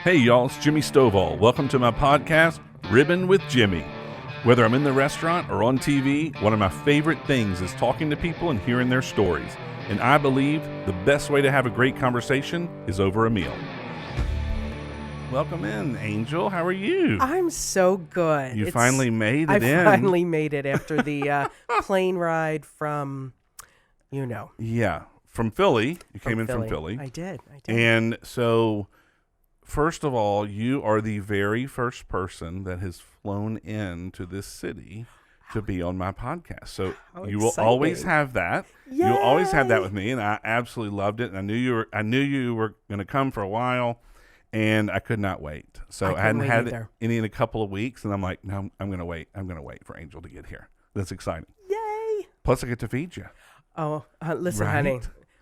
Hey y'all, it's Jimmy Stovall. Welcome to my podcast, Ribbon with Jimmy. Whether I'm in the restaurant or on TV, one of my favorite things is talking to people and hearing their stories. And I believe the best way to have a great conversation is over a meal. Welcome in, Angel. How are you? I'm so good. You finally made it in. I finally made it after the plane ride from, Yeah, from Philly. You came in from Philly. I did. And so, first of all, you are the very first person that has flown into this city to be on my podcast. So you will always have that. Yay! You'll always have that with me, and I absolutely loved it. And I knew you were going to come for a while, and I could not wait. So I hadn't had any in a couple of weeks, and I'm like, no, I'm going to wait. I'm going to wait for Angel to get here. That's exciting. Yay! Plus, I get to feed you. Oh, listen, right? honey,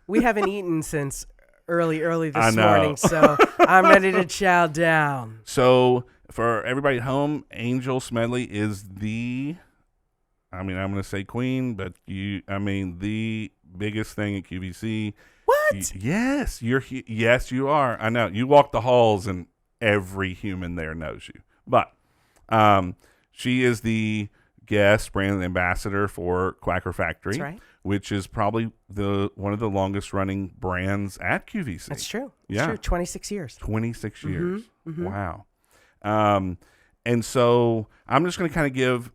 we haven't eaten since early I this know. morning, so I'm ready to chow down. So for everybody at home, Angel Smedley is I'm going to say queen, but the biggest thing at QVC. What? Yes, yes, you are. I know. You walk the halls and every human there knows you. But she is the guest brand ambassador for Quacker Factory. That's right. Which is probably one of the longest running brands at QVC. That's true. Yeah. True. 26 years. 26 years. Mm-hmm. Wow. And so I'm just going to kind of give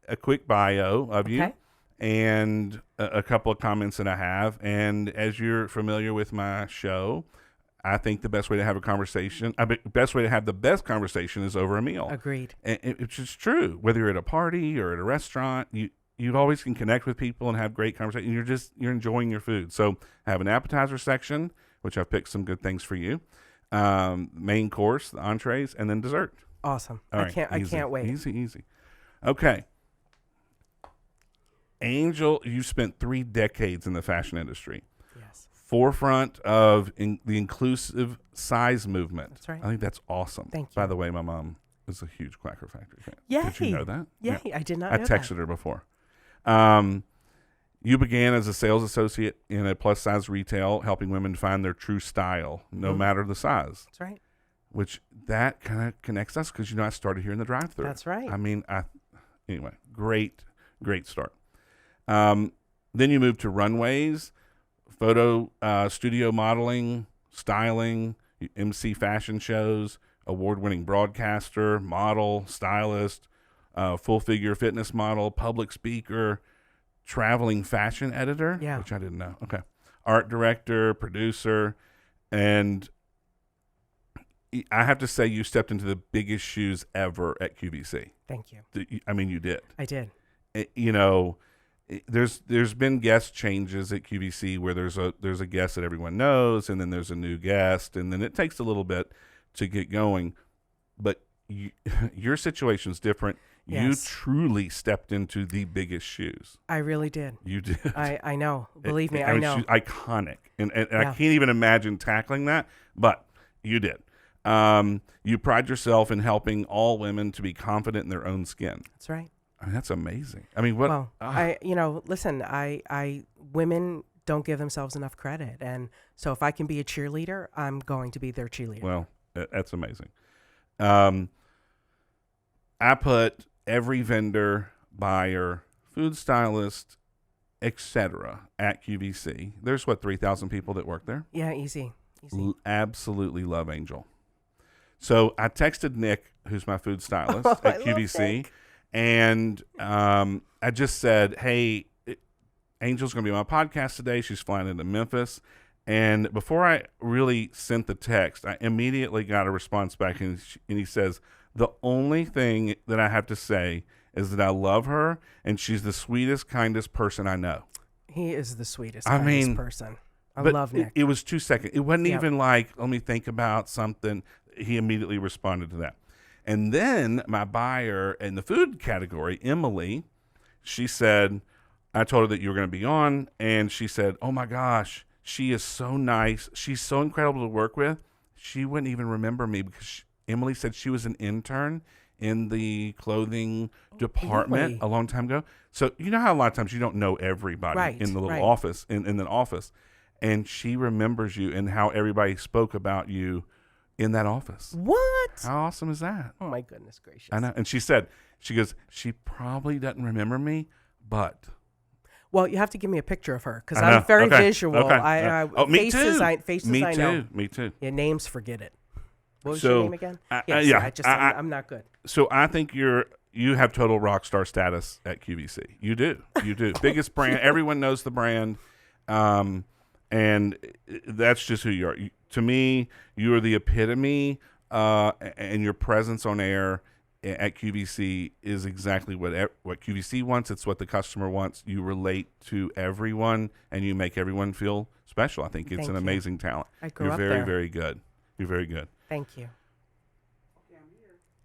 a quick bio of you and a couple of comments that I have. And as you're familiar with my show, I think the best way to have a conversation, best way to have the best conversation is over a meal. Agreed. And it's just true. Whether you're at a party or at a restaurant, you always can connect with people and have great conversation. You're enjoying your food. So I have an appetizer section, which I've picked some good things for you. Main course, the entrees, and then dessert. Awesome. All right, I can't wait. Easy. Okay. Angel, you spent 3 decades in the fashion industry. Yes. Forefront of the inclusive size movement. That's right. I think that's awesome. Thank you. By the way, my mom is a huge Quacker Factory fan. Yay. Did you know that? Yay. Yeah. I did not know that. I texted her before. You began as a sales associate in a plus-size retail, helping women find their true style, no matter the size. That's right. Which that kind of connects us because, I started here in the drive-thru. That's right. Anyway, great start. Then you moved to runways, photo studio modeling, styling, MC fashion shows, award-winning broadcaster, model, stylist, full-figure fitness model, public speaker, traveling fashion editor, which I didn't know. Okay. Art director, producer, and I have to say you stepped into the biggest shoes ever at QVC. Thank you. You did. I did. There's been guest changes at QVC where there's a guest that everyone knows, and then there's a new guest, and then it takes a little bit to get going. But your situation's different. Yes. You truly stepped into the biggest shoes. I really did. You did. I know. Believe me, I know. She's iconic. And I can't even imagine tackling that, but you did. You pride yourself in helping all women to be confident in their own skin. That's right. That's amazing. What? Well, listen, women don't give themselves enough credit. And so if I can be a cheerleader, I'm going to be their cheerleader. Well, that's amazing. I put every vendor, buyer, food stylist, etc. at QVC. There's 3,000 people that work there? Yeah, easy. Absolutely love Angel. So I texted Nick, who's my food stylist at QVC, and I just said, hey, Angel's going to be on my podcast today. She's flying into Memphis. And before I really sent the text, I immediately got a response back, and he says, the only thing that I have to say is that I love her, and she's the sweetest, kindest person I know. He is the sweetest, kindest person. I love Nick. It was 2 seconds. It wasn't even like, let me think about something. He immediately responded to that. And then my buyer in the food category, Emily, she said, I told her that you were going to be on, and she said, oh my gosh, she is so nice. She's so incredible to work with. She wouldn't even remember me because Emily said she was an intern in the clothing department a long time ago. So you know how a lot of times you don't know everybody in the little office, in the office. And she remembers you and how everybody spoke about you in that office. What? How awesome is that? Oh my goodness gracious! I know. And she goes, she probably doesn't remember me, but. Well, you have to give me a picture of her because I know. I'm very Okay. visual. Okay. Me faces, too. Faces Me I too. know. Me too. Yeah, names, forget it. What was So, your name again? I'm not good. So I think you have total rock star status at QVC. You do. Biggest brand. Everyone knows the brand. And that's just who you are. To me, you are the epitome, and your presence on air at QVC is exactly what QVC wants. It's what the customer wants. You relate to everyone, and you make everyone feel special. I think it's an amazing talent. I grew You're up very, there. very good. You're very good. Thank you.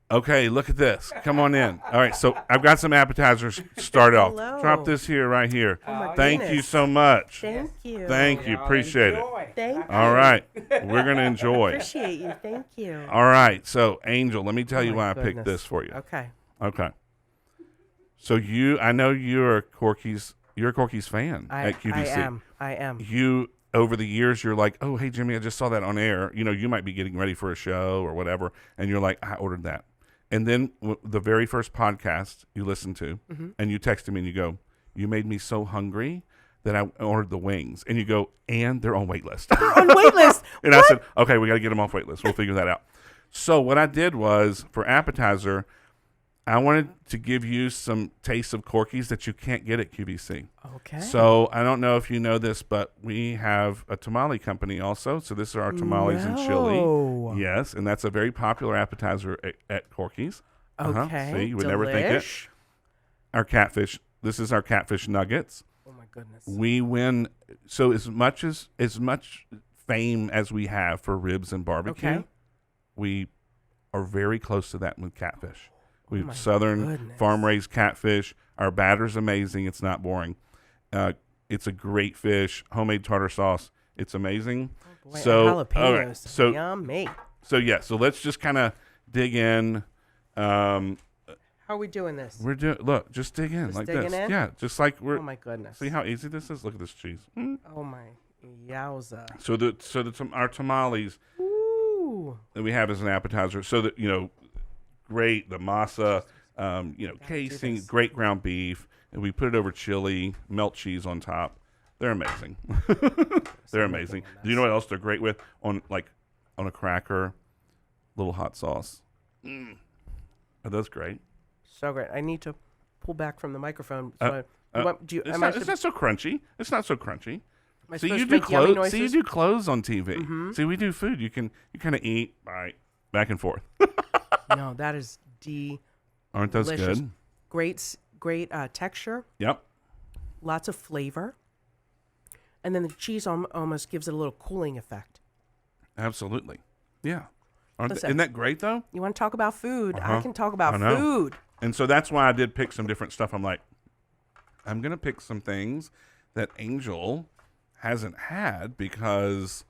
Okay, look at this. Come on in. All right, so I've got some appetizers to start off. Hello. Drop this here, right here. Oh my Thank goodness. you so much. Thank you. Thank you. Appreciate it. Thank you. All right. We're going to enjoy. Appreciate you. Thank you. All right. So, Angel, let me tell you my why I picked goodness. this for you. Okay. Okay. So I know you're a Corky's fan at QVC. I am. You, over the years, you're like, oh, hey, Jimmy, I just saw that on air. You know, you might be getting ready for a show or whatever, and you're like, I ordered that. And then the very first podcast you listened to, and you texted me and you go, you made me so hungry that I ordered the wings. And you go, and they're on wait list. They're on wait list. And I said, okay, we got to get them off wait list. We'll figure that out. So what I did was, for appetizer, I wanted to give you some tastes of Corky's that you can't get at QVC. Okay. So I don't know if you know this, but we have a tamale company also. So this are our tamales and chili. Yes, and that's a very popular appetizer at Corky's. Okay. See, you would never think it. Our catfish. This is our catfish nuggets. Oh my goodness. We win. So as much fame as we have for ribs and barbecue, we are very close to that with catfish. We have southern farm-raised catfish. Our batter's amazing. It's not boring. It's a great fish. Homemade tartar sauce. It's amazing. Oh boy, so, jalapenos. all right, so yummy. So let's just kind of dig in. How are we doing this? Look, just dig in Just like digging this. in? Yeah, just like we're. Oh my goodness. See how easy this is? Look at this cheese. Mm. Oh my yowza. So our tamales Ooh. that we have as an appetizer. So that great the masa, casing, great ground beef, and we put it over chili, melt cheese on top. They're amazing. They're amazing. Do you know what else they're great with? On a cracker, little hot sauce. Are those great? So great. I need to pull back from the microphone. It's not so crunchy. It's not so crunchy. See, you do clothes. See, you do clothes on TV. Mm-hmm. See, we do food. You kind of eat, bite, back and forth. No, that is Aren't those delicious. good? Great texture. Yep. Lots of flavor. And then the cheese almost gives it a little cooling effect. Absolutely. Yeah. Listen, isn't that great, though? You want to talk about food? I can talk about food. And so that's why I did pick some different stuff. I'm like, I'm going to pick some things that Angel hasn't had because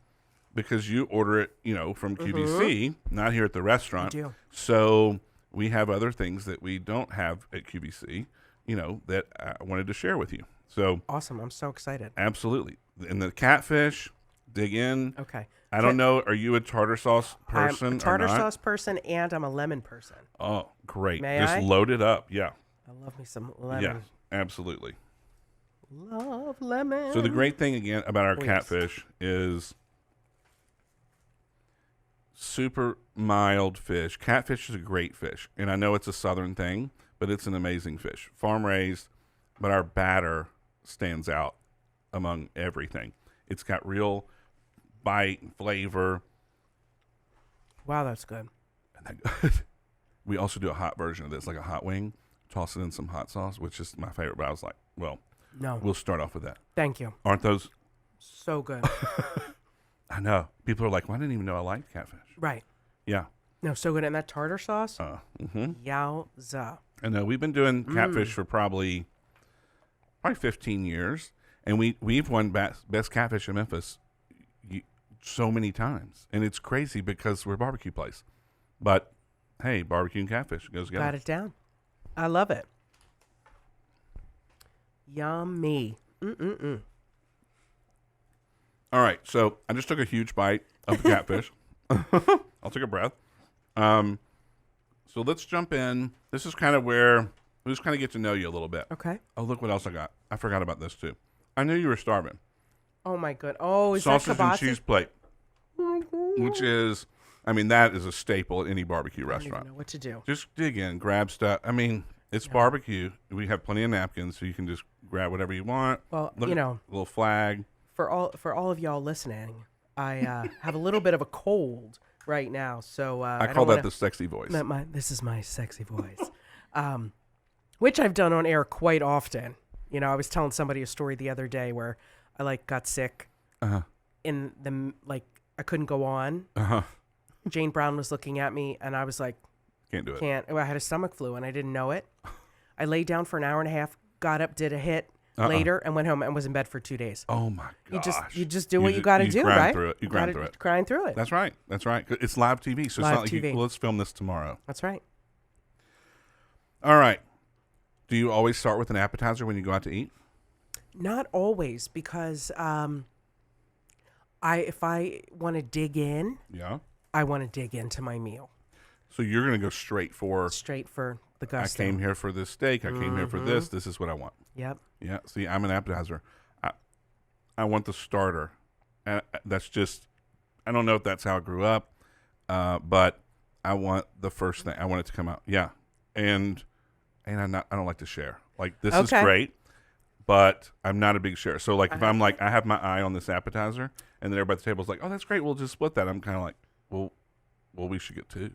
you order it, from QVC, not here at the restaurant. We do. So we have other things that we don't have at QVC, that I wanted to share with you. So awesome. I'm so excited. Absolutely. And the catfish, dig in. Okay. I don't know. Are you a tartar sauce person I'm a tartar or not? sauce person, and I'm a lemon person. Oh, great. May Just I? load it up. Yeah. I love me some lemon. Yeah, absolutely. Love lemon. So the great thing, again, about our Yes. catfish is super mild fish. Catfish is a great fish. And I know it's a southern thing, but it's an amazing fish. Farm raised, but our batter stands out among everything. It's got real bite and flavor. Wow, that's good. And that we also do a hot version of this, like a hot wing. Toss it in some hot sauce, which is my favorite. But I was like, well, No. we'll start off with that. Thank you. Aren't those? So good. I know. People are like, well, I didn't even know I liked catfish. Right. Yeah. No, so good. And that tartar sauce? Mm-hmm. Yowza. I know. We've been doing catfish for probably 15 years. And we've won best catfish in Memphis so many times. And it's crazy because we're a barbecue place. But, hey, barbecue and catfish goes together. Got it down. I love it. Yummy. All right. So I just took a huge bite of the catfish. I'll take a breath. So let's jump in. This is kind of where we just kind of get to know you a little bit. Okay. Oh, look what else I got. I forgot about this too. I knew you were starving. Oh my god. Oh, is Sausage that and kielbasa? cheese plate, which is, I mean, that is a staple at any barbecue I don't restaurant. even know what to do. Just dig in, grab stuff. I mean, it's barbecue. We have plenty of napkins, so you can just grab whatever you want. Well, Look you at know, a little flag. for all of y'all listening, I have a little bit of a cold right now, so I don't call that wanna- the sexy voice. This is my sexy voice, which I've done on air quite often. You know, I was telling somebody a story the other day where I got sick in the I couldn't go on. Jane Brown was looking at me, and I was like, Can't do it. I had a stomach flu, and I didn't know it. I laid down for an hour and a half, got up, did a hit later, and went home and was in bed for 2 days. Oh my gosh! You just do what you got to do, grind right? Through it. You grind through it. Grind through it. That's right. That's right. It's live TV, so Live it's not like TV. let's film this tomorrow. That's right. All right. Do you always start with an appetizer when you go out to eat? Not always, because if I want to dig in, Yeah. I want to dig into my meal. So you're going to go straight for, Straight for the I gusto. came here for this steak. I came here for this. This is what I want. Yep. Yeah. See, I'm an appetizer. I want the starter. That's just, I don't know if that's how I grew up, but I want the first thing. I want it to come out. Yeah. And I don't like to share. Like, this is great, but I'm not a big sharer. So, like, if I'm like, I have my eye on this appetizer, and then everybody at the table's like, oh, that's great, we'll just split that. I'm kind of like, well, we should get two.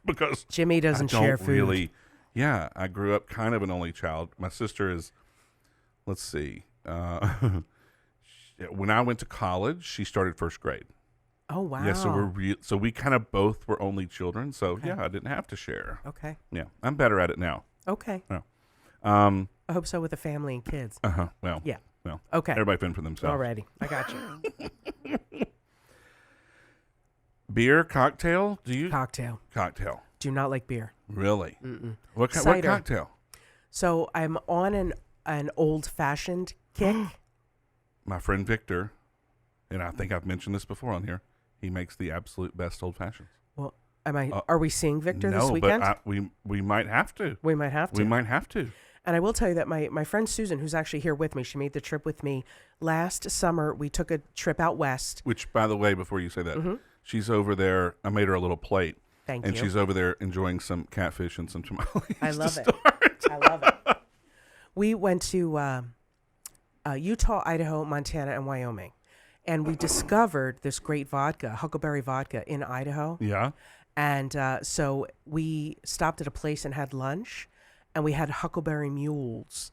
Because Jimmy doesn't I don't share food. really, yeah, I grew up kind of an only child. My sister is, let's see, when I went to college, she started first grade. Oh, wow. Yeah, so we kind of both were only children. So yeah, I didn't have to share. Okay. Yeah, I'm better at it now. Okay. Yeah. I hope so with a family and kids. Well. Yeah. Well. Okay. Everybody fend for themselves. Alrighty. I got you. Beer, cocktail? Do you? Cocktail. Cocktail. Do not like beer. Really? Mm-mm. What Cider. cocktail? So I'm on an old-fashioned kick. My friend Victor, and I think I've mentioned this before on here, he makes the absolute best old fashions. Well, are we seeing Victor this No, weekend? but we might have to. We might have to. We might have to. And I will tell you that my friend Susan, who's actually here with me, she made the trip with me. Last summer, we took a trip out west. Which, by the way, before you say that, she's over there. I made her a little plate. Thank and you. she's over there enjoying some catfish and some tamales. I love it. I love it. We went to Utah, Idaho, Montana, and Wyoming. And we discovered this great vodka, Huckleberry vodka, in Idaho. Yeah. And so we stopped at a place and had lunch, and we had Huckleberry mules.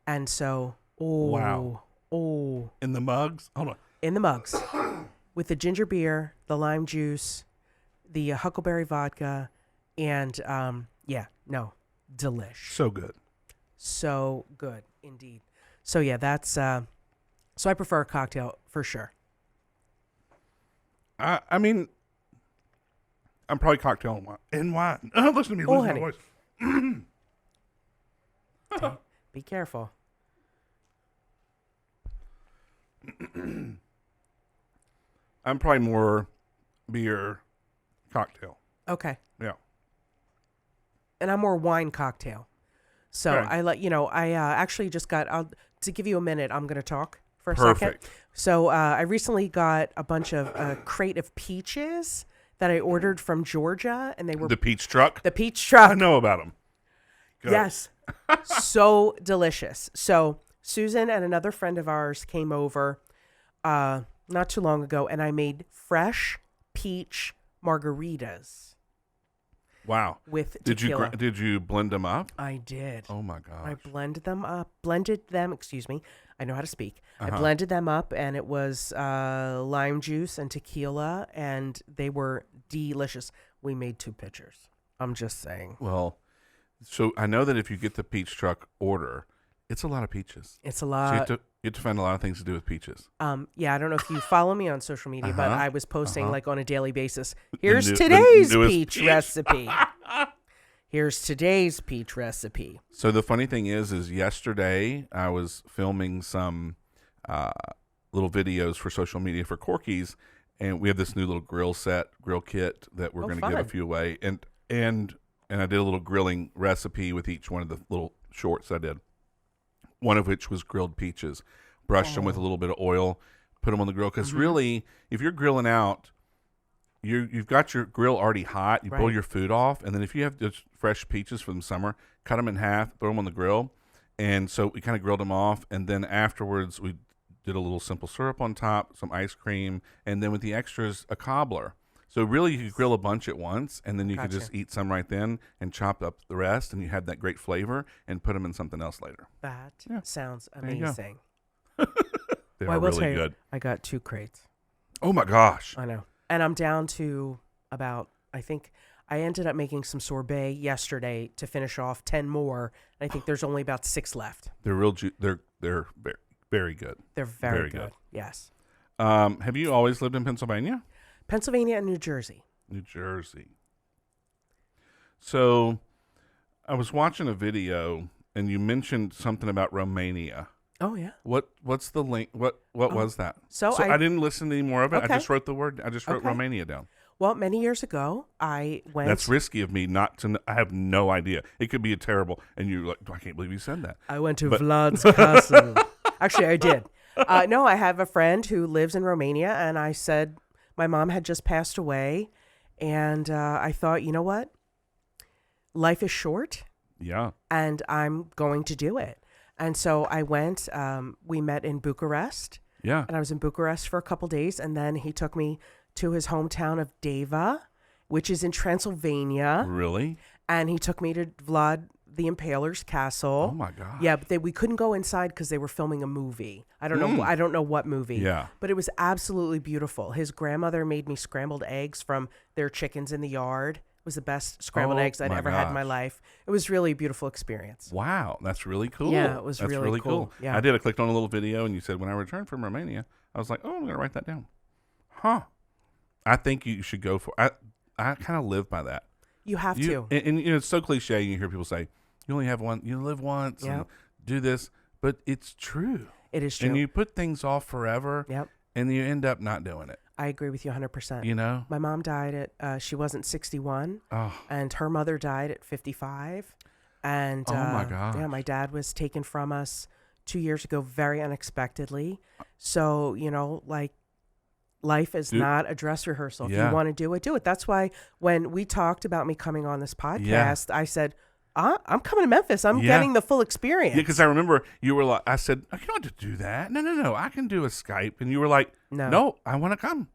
And so, Wow. In the mugs? Hold on. In the mugs. With the ginger beer, the lime juice, the Huckleberry vodka, and delish. So good. So good, indeed. So yeah, that's, so I prefer a cocktail for sure. I mean, I'm probably cocktail and wine. And wine. Listen to me, listen to my voice. Be careful. I'm probably more beer, cocktail. Okay. Yeah. And I'm more wine cocktail. So Okay. I actually just got, to give you a minute, I'm going to talk for a Perfect. second. So I recently got a bunch of crate of peaches that I ordered from Georgia, and they were The peach truck? the peach truck. I know about them. Good. Yes. So delicious. So Susan and another friend of ours came over not too long ago, and I made fresh peach margaritas Wow. with tequila. Did you blend them up? I did. Oh my gosh. I blended them. I know how to speak. I blended them up, and it was lime juice and tequila, and they were delicious. We made 2 pitchers. I'm just saying. Well, so I know that if you get the peach truck order, it's a lot of peaches. It's a So lot. you have to find a lot of things to do with peaches. Yeah, I don't know if you follow me on social media, but I was posting like on a daily basis. Here's the today's newest peach recipe. Here's today's peach recipe. So the funny thing is yesterday I was filming some little videos for social media for Corky's, and we have this new little grill kit that we're going to give a fun. few away, and I did a little grilling recipe with each one of the little shorts I did. One of which was grilled peaches. Brushed them with a little bit of oil, put them on the grill. Because really, if you're grilling out, you've got your grill already hot. You pull your food off, and then if you have just fresh peaches from the summer, cut them in half, throw them on the grill. And so we kind of grilled them off, and then afterwards we did a little simple syrup on top, some ice cream, and then with the extras, a cobbler. So really, you could grill a bunch at once, and then you could just eat some right then and chop up the rest, and you have that great flavor and put them in something else later. That sounds amazing. They Well, I are will really tell you, good. I got 2 crates. Oh my gosh! I know, and I'm down to about. I think I ended up making some sorbet yesterday to finish off 10 more. And I think there's only about 6 left. They're real. They're very, very good. They're very good. Yes. Have you always lived in Pennsylvania? Pennsylvania and New Jersey. New Jersey. So, I was watching a video, and you mentioned something about Romania. Oh yeah. What's the link? What was that? So I didn't listen to any more of it. Okay. I just wrote the word. I just wrote Romania down. Well, many years ago, I went. That's risky of me not to. I have no idea. It could be a terrible. And you're like, I can't believe you said that. I went to Vlad's castle. Actually, I did. No, I have a friend who lives in Romania, and I said my mom had just passed away, and I thought, you know what? Life is short. Yeah. And I'm going to do it. And so I went. We met in Bucharest. Yeah. And I was in Bucharest for a couple days, and then he took me to his hometown of Deva, which is in Transylvania. Really? And he took me to Vlad the Impaler's castle. Oh my God. Yeah, but we couldn't go inside because they were filming a movie. I don't know. I don't know what movie. Yeah. But it was absolutely beautiful. His grandmother made me scrambled eggs from their chickens in the yard. It was the best scrambled eggs I'd ever had in my life. It was really a beautiful experience. Wow, that's really cool. Yeah, it was that's really cool. Yeah. I clicked on a little video, and you said when I returned from Romania, I was like, oh, I'm gonna write that down. Huh. I think you should go for. I kind of live by that. You have to. And you know, it's so cliche. You hear people say, "You only have one. You live once. And do this," but it's true. It is true. And you put things off forever. Yep. And you end up not doing it. I agree with you 100%. You know, my mom died at. She wasn't 61, and her mother died at 55. And oh my God. Yeah, my dad was taken from us 2 years ago, very unexpectedly. So like. Life is not a dress rehearsal. If you want to do it, do it. That's why when we talked about me coming on this podcast, I said, I'm coming to Memphis. I'm getting the full experience. Yeah, because I remember you were like, I said, you don't have to do that. No. I can do a Skype. And you were like, no, I want to come.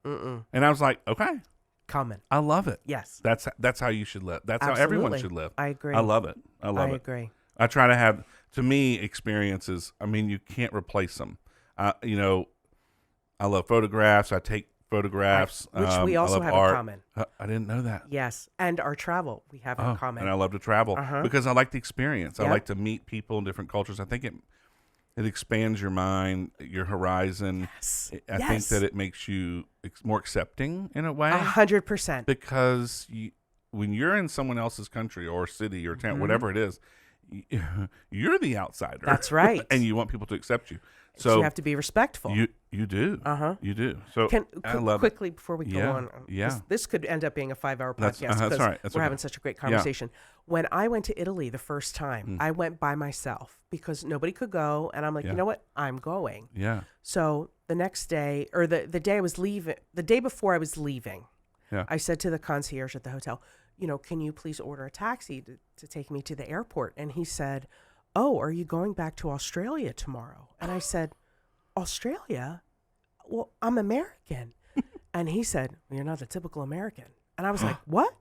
And I was like, okay. Coming. I love it. Yes. That's how you should live. That's Absolutely. how everyone should live. I agree. I love it. I agree. I try to have, to me, experiences. I mean, you can't replace them. I love photographs. I take photographs. Which we also have art. in common. I didn't know that. Yes. And our travel we have in common. And I love to travel because I like the experience. I like to meet people in different cultures. I think it expands your mind, your horizon. Yes. I think that it makes you more accepting in a way. 100%. Because when you're in someone else's country or city or town, whatever it is, you're the outsider. That's right. And you want people to accept you. So you have to be respectful. You do. You do. So I love quickly before we go on. Yeah. This could end up being a 5-hour podcast that's all right. we're having such a great conversation. When I went to Italy the first time, I went by myself because nobody could go, and I'm like, you know what? I'm going. Yeah. So the next day, or the day I was leaving, the day before I was leaving, I said to the concierge at the hotel, can you please order a taxi to take me to the airport? And he said, oh, are you going back to Australia tomorrow? And I said, Australia? Well, I'm American. And he said, well, you're not a typical American. And I was like, what?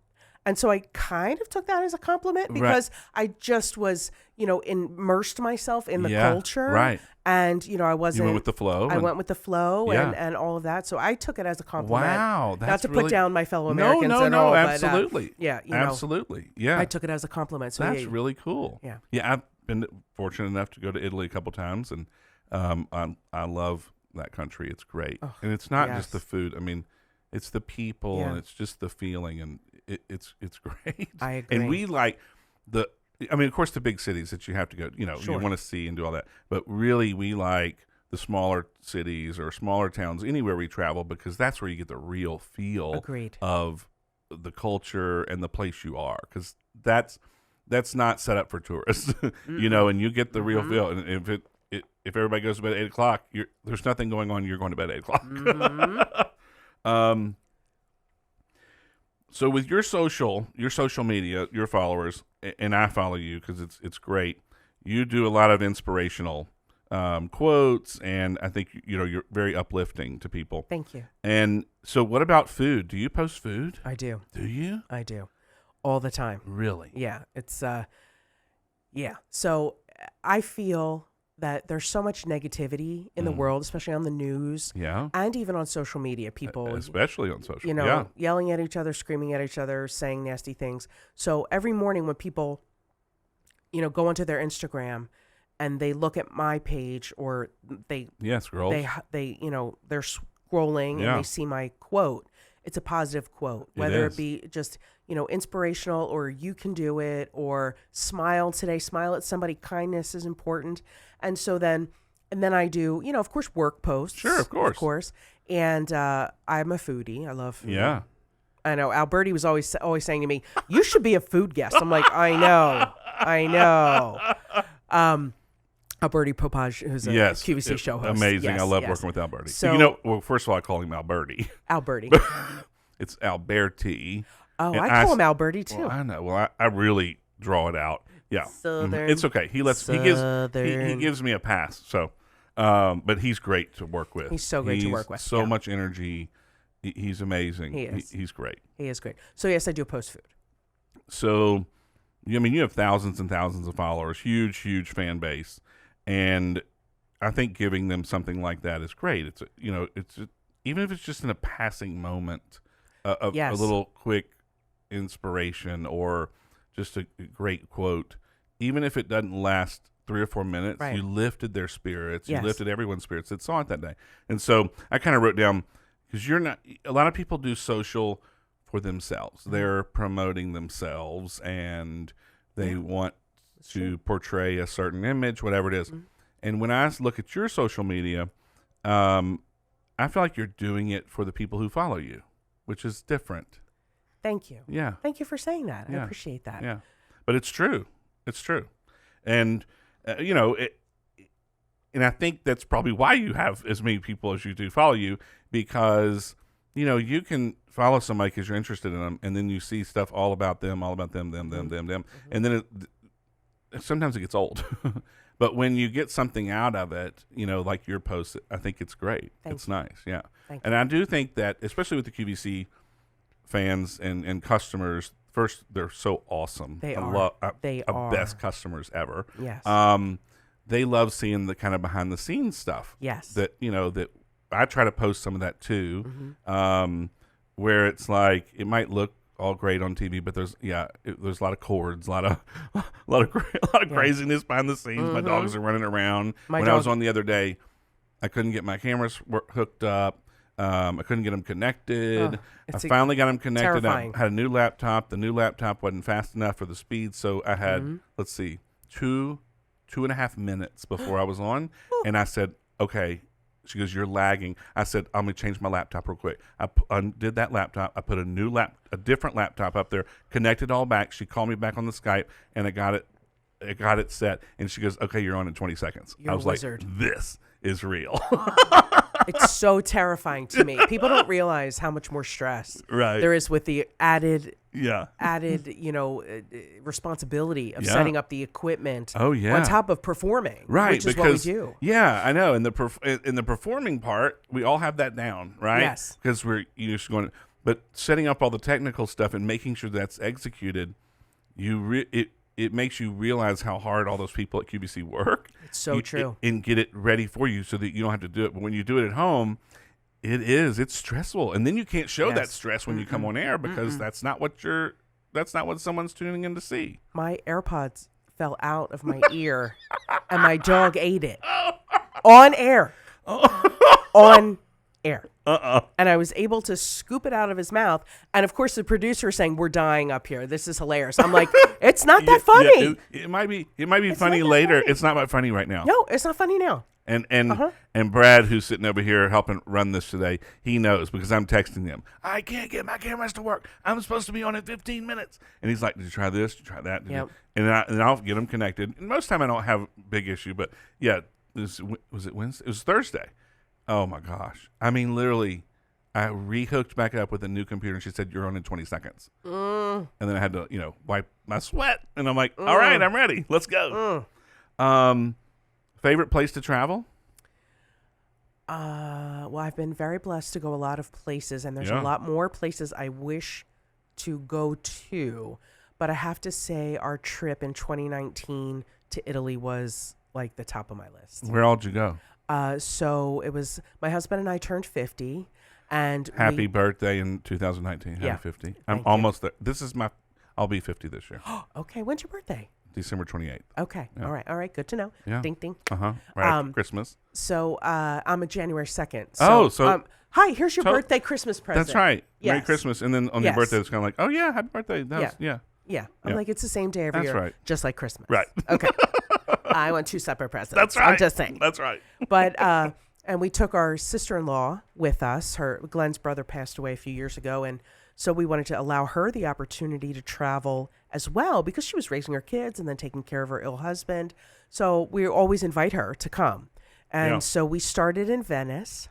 And so I kind of took that as a compliment because I just was, immersed myself in the culture. Right. And, I wasn't. You went with the flow. I went with the flow and all of that. So I took it as a compliment. Wow. That's not to really... put down my fellow Americans at all. Absolutely. But, absolutely. Yeah. I took it as a compliment. So that's really cool. Yeah. Yeah. I've been fortunate enough to go to Italy a couple times, and I love that country. It's great. Oh, and it's not just the food. I mean, it's the people and it's just the feeling, and it's great. I agree. And we like of course, the big cities that you have to go, you want to see and do all that. But really, we like the smaller cities or smaller towns, anywhere we travel, because that's where you get the real feel Agreed. of the culture and the place you are, because that's not set up for tourists, and you get the real feel. And if everybody goes to bed at 8 o'clock, there's nothing going on. You're going to bed at 8 o'clock. So with your social media, your followers, and I follow you because it's great. You do a lot of inspirational quotes, and I think you're very uplifting to people. Thank you. And so, what about food? Do you post food? I do. Do you? I do, all the time. Really? Yeah. It's yeah. So I feel that there's so much negativity in the world, especially on the news. Yeah. And even on social media, people, especially on social, yelling at each other, screaming at each other, saying nasty things. So every morning when people, go onto their Instagram and they look at my page, or they scroll. they're scrolling and they see my quote. It's a positive quote, whether it be just, inspirational, or you can do it, or smile today, smile at somebody. Kindness is important. And so then I do, of course, work posts. Sure, of course. And I'm a foodie. I love food. Yeah. I know. Alberti was always saying to me, "You should be a food guest." I'm like, I know. Alberti Popage, who's a QVC show host. Amazing. Yes, I love working with Alberti. So, well, first of all, I call him Alberti. Alberti. It's Alberti. Oh, and I call him Alberti too. Well, I know. Well, I really draw it out. Yeah. Southern. It's okay. He gives me a pass. So, but he's great to work with. He's so great to work with. So much energy. He's amazing. He is. He's great. He is great. So yes, I do post food. So, you have thousands and thousands of followers, huge fan base, and I think giving them something like that is great. It's even if it's just in a passing moment of a little quick inspiration or just a great quote, even if it doesn't last 3 or 4 minutes, you lifted their spirits, you lifted everyone's spirits that saw it that day. And so I kind of wrote down, because a lot of people do social for themselves. They're promoting themselves and they want to portray a certain image, whatever it is. And when I look at your social media, I feel like you're doing it for the people who follow you, which is different. Thank you. Yeah. Thank you for saying that. I appreciate that. Yeah. But it's true. It's true. And, and I think that's probably why you have as many people as you do follow you, because, you can follow somebody because you're interested in them, and then you see stuff all about them. And then sometimes it gets old. But when you get something out of it, like your post, I think it's great. It's nice. Yeah. And I do think that, especially with the QVC fans and customers, first, they're so awesome. They are. They are best customers ever. Yes. They love seeing the kind of behind the scenes stuff. Yes. That that I try to post some of that too. Where it's like it might look all great on TV, but there's a lot of cords, a lot of craziness behind the scenes. My dogs are running around. I was on the other day, I couldn't get my cameras hooked up. I couldn't get them connected. I finally got them connected. Terrifying. I had a new laptop. The new laptop wasn't fast enough for the speed, so I had let's see, 2.5 minutes before I was on, and I said, okay. She goes, "You're lagging." I said, "I'm gonna change my laptop real quick." I undid that laptop. I put a different laptop up there, connected all back. She called me back on the Skype, and I got it set. And she goes, "Okay, you're on in 20 seconds." You're I was a wizard. like, "This is real." It's so terrifying to me. People don't realize how much more stress there is with the added responsibility of setting up the equipment. Oh yeah, on top of performing, which is what we do. Yeah, I know. In the performing part, we all have that down, right? Yes, because we're just going. But setting up all the technical stuff and making sure that's executed, it makes you realize how hard all those people at QVC work. It's so true. And get it ready for you so that you don't have to do it. But when you do it at home, it's stressful. And then you can't show that stress when you come on air, because that's not what someone's tuning in to see. My AirPods fell out of my ear and my dog ate it on air. On air. And I was able to scoop it out of his mouth. And of course, the producer is saying, "We're dying up here. This is hilarious." I'm like, "It's not that funny." It might be funny later. Funny. It's not funny right now. No, it's not funny now. And Brad, who's sitting over here helping run this today, he knows because I'm texting him. I can't get my cameras to work. I'm supposed to be on in 15 minutes. And he's like, "Did you try this? Did you try that?" Yep. And I'll get them connected. And most time I don't have a big issue, but yeah, was it Wednesday? It was Thursday. Oh my gosh! I mean, literally, I rehooked back up with a new computer, and she said, "You're on in 20 seconds." And then I had to, wipe my sweat, and I'm like, "All right, I'm ready. Let's go." Favorite place to travel? Well, I've been very blessed to go a lot of places, and there's a lot more places I wish to go to. But I have to say our trip in 2019 to Italy was like the top of my list. Where all did you go? So it was my husband and I turned 50, and happy birthday in 2019. Happy 50. I'm almost there. I'll be 50 this year. Okay, when's your birthday? December 28th. Okay. Yeah. All right. Good to know. Yeah. Ding, ding. Right after Christmas. So I'm a January 2nd. So hi, here's your birthday Christmas present. That's right. Yes. Merry Christmas. And then on your birthday, it's kind of like, oh, yeah, happy birthday. Yeah. I'm like, it's the same day every year. That's right. Just like Christmas. Right. Okay. I want 2 separate presents. That's right. I'm just saying. That's right. But, and we took our sister-in-law with us. Glenn's brother passed away a few years ago. And so we wanted to allow her the opportunity to travel as well because she was raising her kids and then taking care of her ill husband. So we always invite her to come. And so we started in Venice,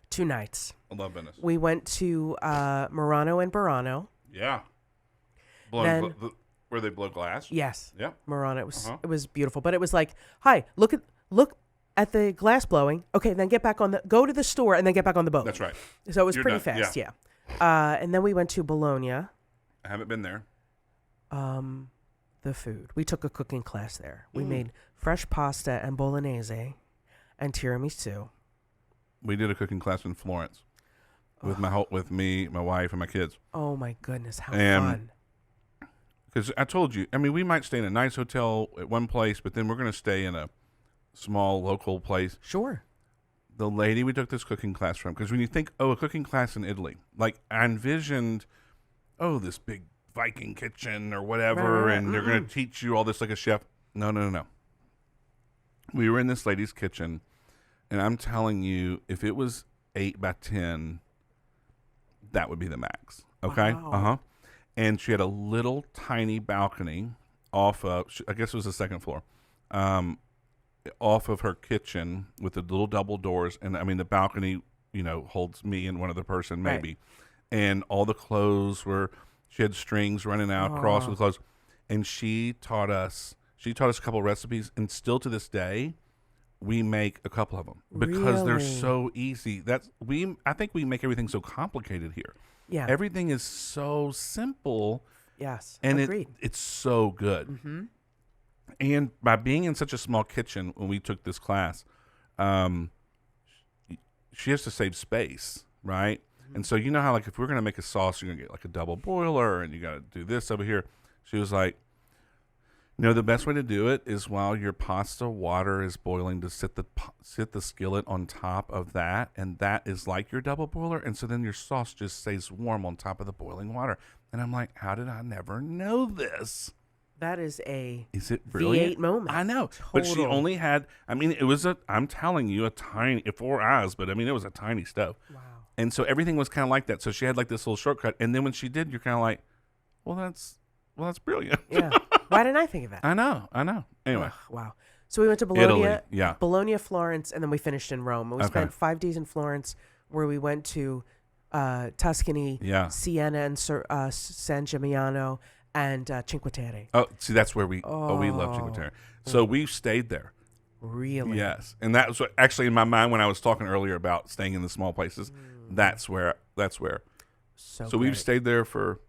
2 nights. I love Venice. We went to Murano and Burano. Yeah. Where they blow glass? Yes. Yeah. Murano. It was beautiful. But it was like, hi, look at the glass blowing. Okay, then go to the store and then get back on the boat. That's right. So it was pretty fast, yeah. And then we went to Bologna. I haven't been there. The food. We took a cooking class there. We made fresh pasta and bolognese and tiramisu. We did a cooking class in Florence with me, my wife, and my kids. Oh my goodness, how fun! Because I told you, I mean, we might stay in a nice hotel at one place, but then we're going to stay in a small local place. Sure. The lady we took this cooking class from, because when you think, a cooking class in Italy, like I envisioned, this big Viking kitchen or whatever, and they're going to teach you all this like a chef. No. We were in this lady's kitchen, and I'm telling you, if it was 8 by 10, that would be the max. Okay? Wow. And she had a little tiny balcony off of, I guess it was the second floor, off of her kitchen with the little double doors. And I mean, the balcony, holds me and one other person maybe. Right. And all the clothes she had strings running out across the clothes. And she taught us a couple of recipes. And still to this day, we make a couple of them because they're so easy. I think we make everything so complicated here. Yeah. Everything is so simple. Yes. And agreed. It's so good. Mm-hmm. And by being in such a small kitchen when we took this class, she has to save space, right? Mm-hmm. And so you know how like if we're going to make a sauce, you're going to get like a double boiler and you got to do this over here. She was like, the best way to do it is while your pasta water is boiling to sit the skillet on top of that, and that is like your double boiler, and so then your sauce just stays warm on top of the boiling water. And I'm like, how did I never know this? That is it brilliant? V8 moment. I know, Total. but she only had. I mean, it was I'm telling you, a tiny 4 eyes, but I mean, it was a tiny stove. Wow. And so everything was kind of like that. So she had like this little shortcut, and then when she did, you're kind of like, well, that's brilliant. Yeah. Why didn't I think of that? I know. Anyway. Wow. So we went to Bologna, Italy, Bologna, Florence, and then we finished in Rome. We spent 5 days in Florence, where we went to Tuscany, Siena, and San Gimignano, and Cinque Terre. Oh, see, that's where we love Cinque Terre. So we stayed there. Really? Yes, and that was what, actually in my mind when I was talking earlier about staying in the small places. That's where. So we've stayed there for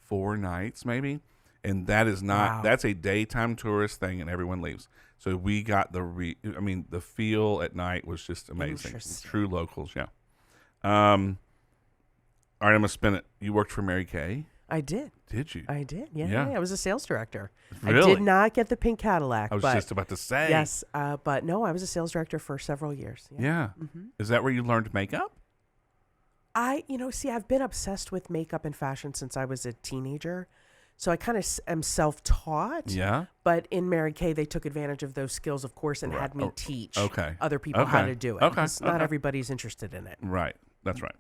4 nights, maybe. And that is not, that's a daytime tourist thing and everyone leaves. So we got the feel at night was just amazing. True locals, yeah. All right, I'm going to spin it. You worked for Mary Kay? I did. Did you? I did, yeah. I was a sales director. Really? I did not get the pink Cadillac. I was just about to say. Yes, but no, I was a sales director for several years. Yeah. Mm-hmm. Is that where you learned makeup? I've been obsessed with makeup and fashion since I was a teenager. So I kind of am self-taught. Yeah. But in Mary Kay, they took advantage of those skills, of course, and had me teach other people how to do it. Okay. Because not everybody's interested in it. Right. That's right.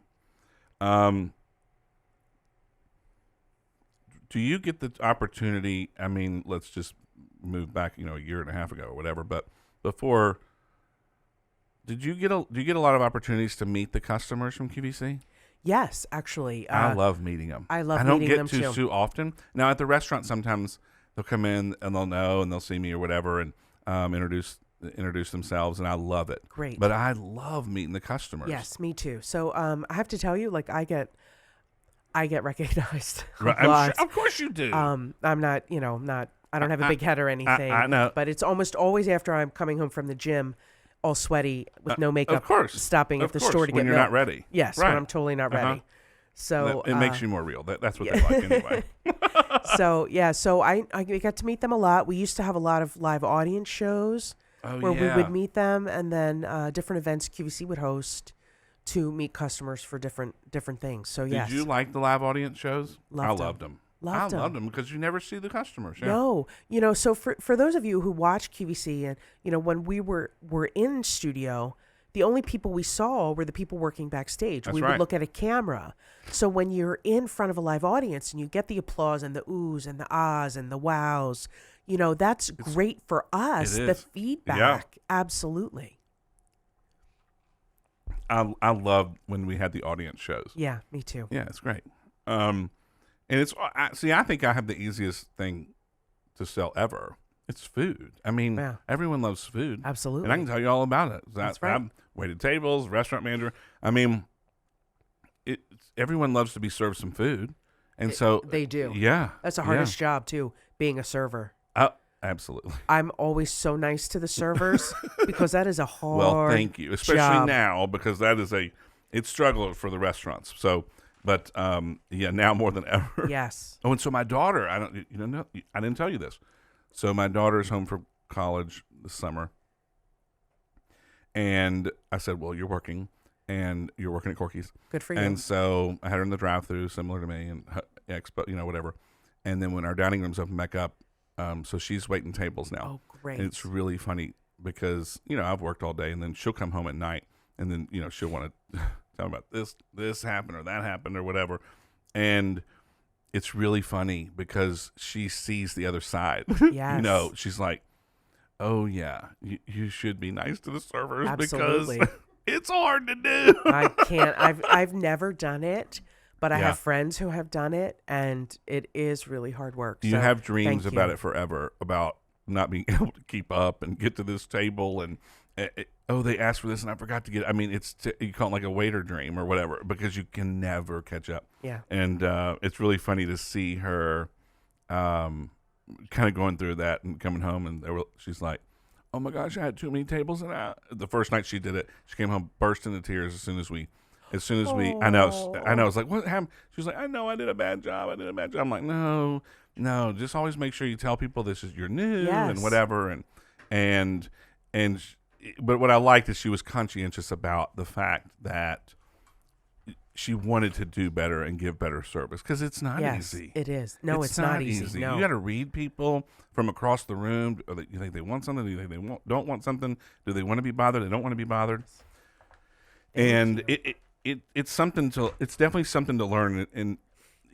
Do you get the opportunity? I mean, let's just move back, a year and a half ago or whatever. But before, do you get a lot of opportunities to meet the customers from QVC? Yes, actually. I love meeting them. I love meeting them too. I don't get too often. Now at the restaurant, sometimes they'll come in and they'll know and they'll see me or whatever and introduce themselves, and I love it. Great. But I love meeting the customers. Yes, me too. So I have to tell you, like I get recognized. Right. I'm sure, of course you do. I'm not, I don't have a big head or anything. I know. But it's almost always after I'm coming home from the gym, all sweaty with no makeup. Of course. Stopping at the store to get when you're milk. not ready. Yes, right. when I'm totally not ready. So it makes you more real. That's what they like anyway. So I got to meet them a lot. We used to have a lot of live audience shows where we would meet them, and then different events QVC would host to meet customers for different things. So yes. Did you like the live audience shows? I loved them. Loved them because you never see the customers. Yeah. No, so for those of you who watch QVC, and when we were in studio, the only people we saw were the people working backstage. We would look at a camera. So when you're in front of a live audience and you get the applause and the oohs and the ahs and the wows, that's great for us. The feedback, yeah. Absolutely. I loved when we had the audience shows. Yeah, me too. Yeah, it's great. And I think I have the easiest thing to sell ever. It's food. I mean, everyone loves food. Absolutely. And I can tell you all about it. That's right. I've waited tables, restaurant manager. I mean, everyone loves to be served some food. And so they do. Yeah. That's the hardest job too, being a server. Absolutely. I'm always so nice to the servers because that is a hard Well, thank you. Especially job. now, because that is it's struggle for the restaurants. So, but now more than ever. Yes. Oh, and so my daughter, I didn't tell you this. So my daughter's home from college this summer. And I said, well, you're working at Corky's. Good for you. And so I had her in the drive-thru, similar to me, and expo, whatever. And then when our dining rooms open back up, so she's waiting tables now. Oh, great. And it's really funny because, I've worked all day, and then she'll come home at night, and then, she'll want to tell me about this happened or that happened or whatever. And it's really funny because she sees the other side. Yes. She's like, oh, yeah, you should be nice to the servers. Absolutely. Because it's hard to do. I can't. I've never done it, but I have friends who have done it, and it is really hard work. You have dreams about it forever, about not being able to keep up and get to this table and they asked for this and I forgot to get it. I mean, you call it like a waiter dream or whatever because you can never catch up. Yeah. And it's really funny to see her kind of going through that and coming home and she's like, oh my gosh, I had too many tables. And the first night she did it, she came home, burst into tears as soon as we, I know, I was like, what happened? She was like, I know I did a bad job. I'm like, no, just always make sure you tell people this is you're new and whatever. But what I liked is she was conscientious about the fact that she wanted to do better and give better service because it's not easy. It is. No, it's not easy. No. You got to read people from across the room. You think they want something? Do you think they don't want something? Do they want to be bothered? They don't want to be bothered. And it's something to. It's definitely something to learn. And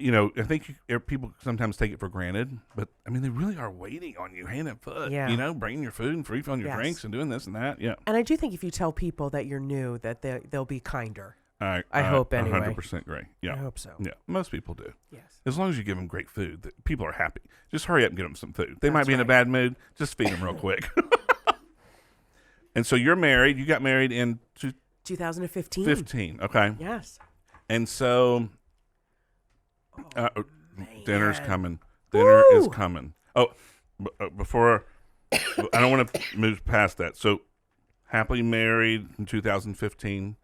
I think people sometimes take it for granted, but I mean, they really are waiting on you, hand and foot. Yeah. Bringing your food and refilling your drinks and doing this and that. Yeah. And I do think if you tell people that you're new, that they'll be kinder. I hope anyway. 100% agree. Yeah. I hope so. Yeah. Most people do. Yes. As long as you give them great food, people are happy. Just hurry up and get them some food. They might be in a bad mood. Just feed them real quick. And so you're married. You got married in 2015. 15. Okay. Yes. And so dinner's coming. Dinner is coming. Oh, before I don't want to move past that. So happily married in 2015.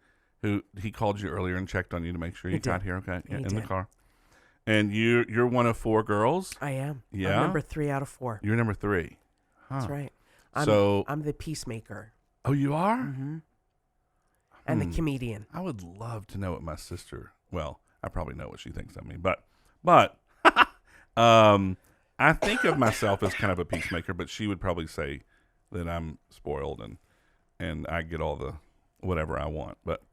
He called you earlier and checked on you to make sure you got here okay in the car. And you're one of 4 girls? I am. Yeah. I'm number 3 out of 4. You're number 3. Huh. That's right. I'm the peacemaker. Oh, you are? Mm-hmm. And the comedian. I would love to know what my sister. Well, I probably know what she thinks of me, but I think of myself as kind of a peacemaker, but she would probably say that I'm spoiled and I get all the whatever I want. But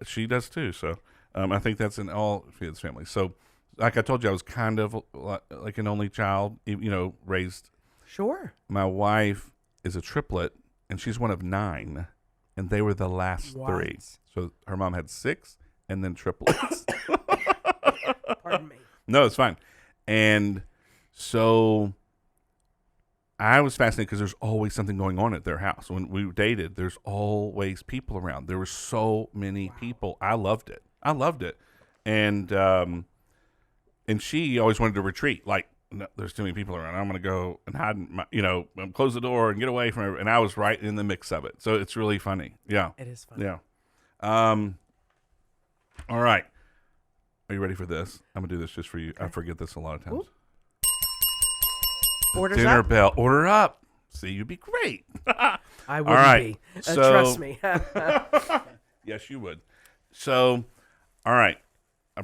she does too. So I think that's in all kids' families. So like I told you, I was kind of like an only child, raised. Sure. My wife is a triplet, and she's one of 9, and they were the last 3. So her mom had 6, and then triplets. Pardon me. No, it's fine. And so I was fascinated because there's always something going on at their house. When we dated, there's always people around. There were so many people. I loved it. And she always wanted to retreat. Like, no, there's too many people around. I'm going to go and hide, close the door and get away from everyone. And I was right in the mix of it. So it's really funny. Yeah. It is funny. Yeah. All right. Are you ready for this? I'm going to do this just for you. Okay. I forget this a lot of times. Orders Dinner up. bell. Order up. See, you'd be great. I wouldn't be. Trust me. Yes, you would. So, all right. I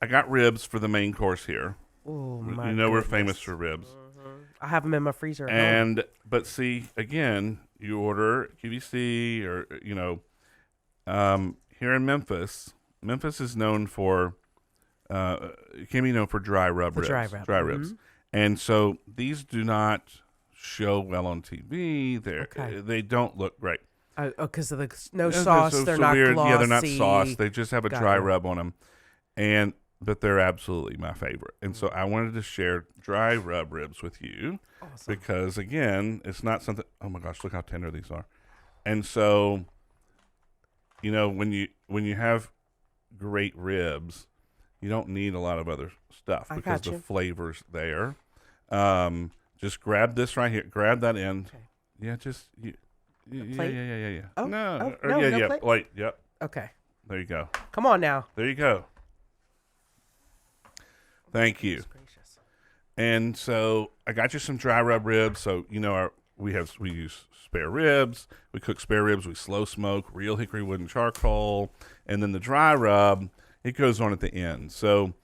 got ribs for the main course here. Oh, my goodness. We're famous for ribs. Mm-hmm. I have them in my freezer at home. But see, again, you order QVC or, here in Memphis is known for, it can be known for dry rub ribs. Dry ribs. And so these do not show well on TV. They don't look great. Because of the sauce, they're not weird. glossy. Yeah, they're not sauce. They just have a dry rub on them. But they're absolutely my favorite. And so I wanted to share dry rub ribs with you. Awesome. Because, again, it's not something... Oh, my gosh, look how tender these are. And so, when you have great ribs, you don't need a lot of other stuff because the flavor's there. Just grab this right here. Grab that end. Okay. Yeah, just... plate? Yeah. Oh, no plate? Plate. Yep. Okay. There you go. Come on now. There you go. Thank you. Gracious. And so I got you some dry rub ribs. So we use spare ribs. We cook spare ribs. We slow smoke real hickory wood and charcoal, and then the dry rub, it goes on at the end. So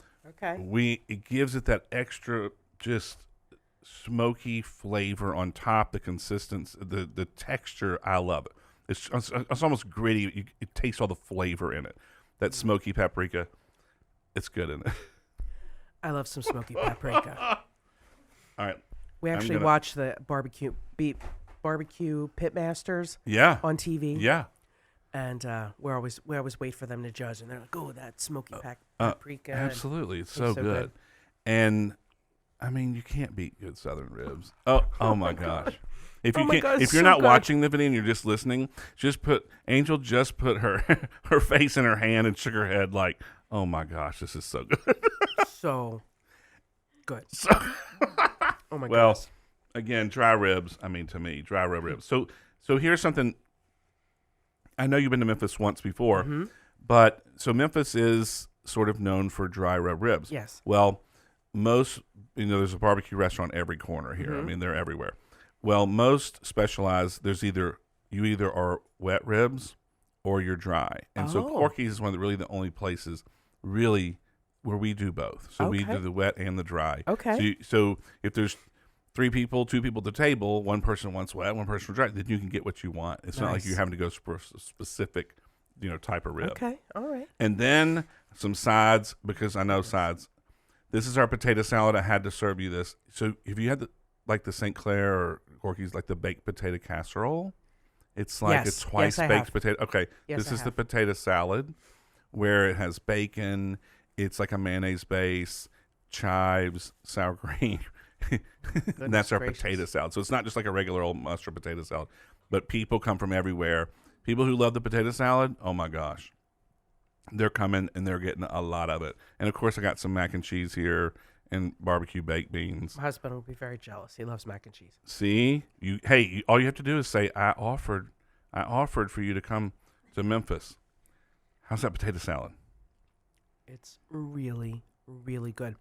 it gives it that extra just smoky flavor on top. The consistency, the texture, I love it. It's almost gritty. It tastes all the flavor in it. That smoky paprika, it's good in it. I love some smoky paprika. All right. We actually watch the barbecue pitmasters on TV. Yeah. And we always wait for them to judge, and they're like, "Oh, that smoky paprika." Absolutely, it's so good. And I mean, you can't beat good Southern ribs. Oh my gosh! If you're not watching the video and you're just listening, Angel just put her her face in her hand and shook her head like, "Oh my gosh, this is so good." So good. Oh my gosh. Well, again, dry ribs. I mean, to me, dry rub ribs. So here's something. I know you've been to Memphis once before, but so Memphis is sort of known for dry rub ribs. Yes. Well, most, there's a barbecue restaurant every corner here. I mean, they're everywhere. Well, most specialize, you either are wet ribs or you're dry. And so Corky's is one of the only places really where we do both. So we do the wet and the dry. Okay. So if there's 2 people at the table, one person wants wet, one person wants dry, then you can get what you want. It's not like you're having to go for a specific, type of rib. Okay. All right. And then some sides, because I know sides. This is our potato salad. I had to serve you this. So if you had the St. Clair or Corky's, like the baked potato casserole, it's like a twice baked potato. Okay. Yes, this is the potato salad where it has bacon. It's like a mayonnaise base, chives, sour cream. And that's our potato salad. So it's not just like a regular old mustard potato salad, but people come from everywhere. People who love the potato salad, oh my gosh, they're coming and they're getting a lot of it. And of course, I got some mac and cheese here and barbecue baked beans. My husband will be very jealous. He loves mac and cheese. See, all you have to do is say, I offered for you to come to Memphis. How's that potato salad? It's really, really good.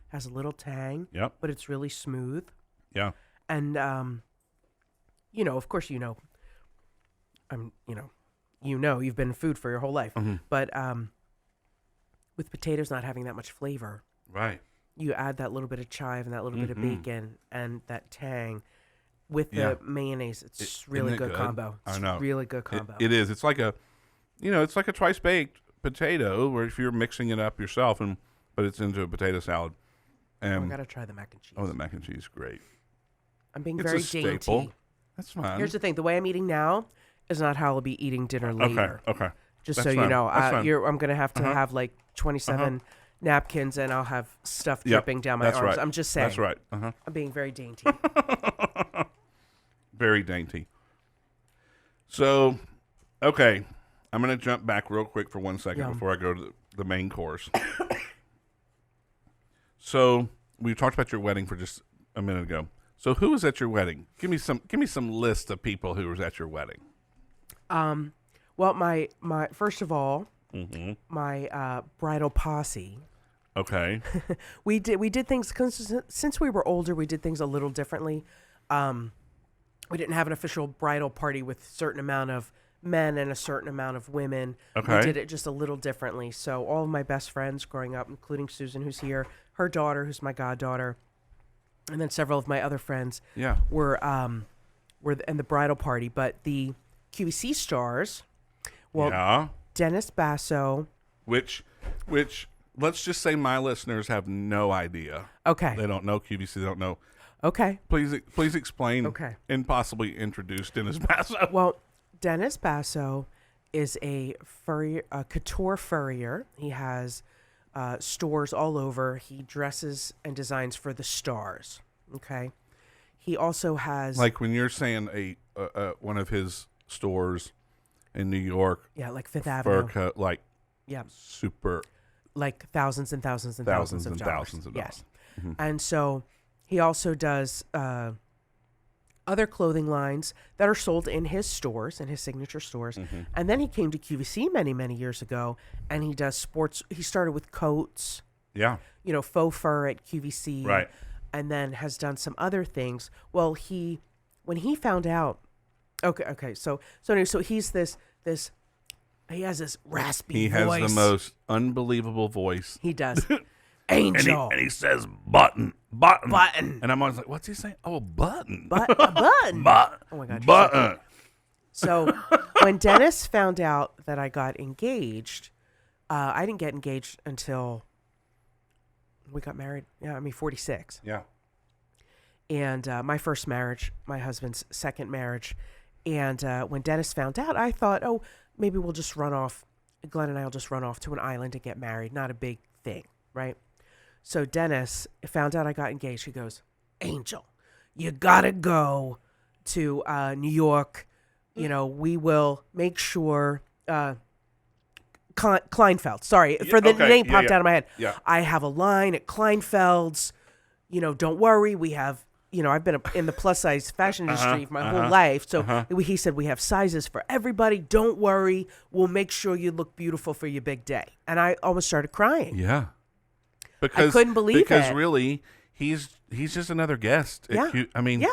Has a little tang. Yep. But it's really smooth. Yeah. And of course, you've been in food for your whole life. Mm-hmm. But with potatoes not having that much flavor. Right. you add that little bit of chive and that little bit of bacon and that tang with Yeah. the mayonnaise. It's really Isn't it good good? combo. I It's know. really good combo. It is. It's like a, it's like a twice baked potato, where if you're mixing it up yourself, but it's into a potato salad. I gotta try the mac and cheese. Oh, the mac and cheese, great. I'm being It's very a staple. dainty. That's fine. Here's the thing: the way I'm eating now is not how I'll be eating dinner later. Okay. Just That's so you fine. know, That's fine. I'm gonna have to have like 27 napkins, and I'll have stuff Yep. dripping down my That's arms. right. I'm just saying. That's right. I'm being very dainty. Very dainty. So, okay, I'm going to jump back real quick for 1 second Yum. before I go to the main course. So, we talked about your wedding for just a minute ago. So, who was at your wedding? Give me some list of people who was at your wedding. Well, my first of all, Mm-hmm. my bridal posse. Okay. We did things since we were older. We did things a little differently. We didn't have an official bridal party with a certain amount of men and a certain amount of women. Okay. We did it just a little differently. So all of my best friends growing up, including Susan, who's here, her daughter, who's my goddaughter, and then several of my other friends, Yeah. were in the bridal party. But the QVC stars, well, yeah. Dennis Basso. Which, let's just say my listeners have no idea. Okay. They don't know QVC. They don't know. Okay. Please explain. Okay. And possibly introduce Dennis Basso. Well, Dennis Basso is a couture furrier. He has stores all over. He dresses and designs for the stars. Okay. He also has Like when you're saying one of his stores in New York, like Fifth fur Avenue. coat, like Yeah, super like thousands and thousands and thousands of and dollars. thousands of Yes. dollars. And so he also does other clothing lines that are sold in his stores, in his signature stores. And then he came to QVC many, many years ago, and he does sports. He started with coats, Yeah. faux fur at QVC. Right. And then has done some other things. Well, when he found out, okay, so he's this, he has this raspy voice. He has the most unbelievable voice. He does. Angel. And he says button. Button. And I'm always like, what's he saying? Oh, button. A button. Button. Oh my God. Button. So when Dennis found out that I got engaged, I didn't get engaged until we got married. 46. Yeah. And my first marriage, my husband's second marriage. And when Dennis found out, I thought, oh, maybe we'll just run off. Glenn and I will just run off to an island and get married. Not a big thing, right? So Dennis found out I got engaged. He goes, Angel, you got to go to New York. We will make sure. Kleinfeld. Sorry for the name popped out of my head. Yeah. I have a line at Kleinfeld's. Don't worry. We have, I've been in the plus size fashion industry for my whole life. So he said, we have sizes for everybody. Don't worry. We'll make sure you look beautiful for your big day. And I almost started crying. Yeah. Because I couldn't believe because it. really, he's just another guest. Yeah.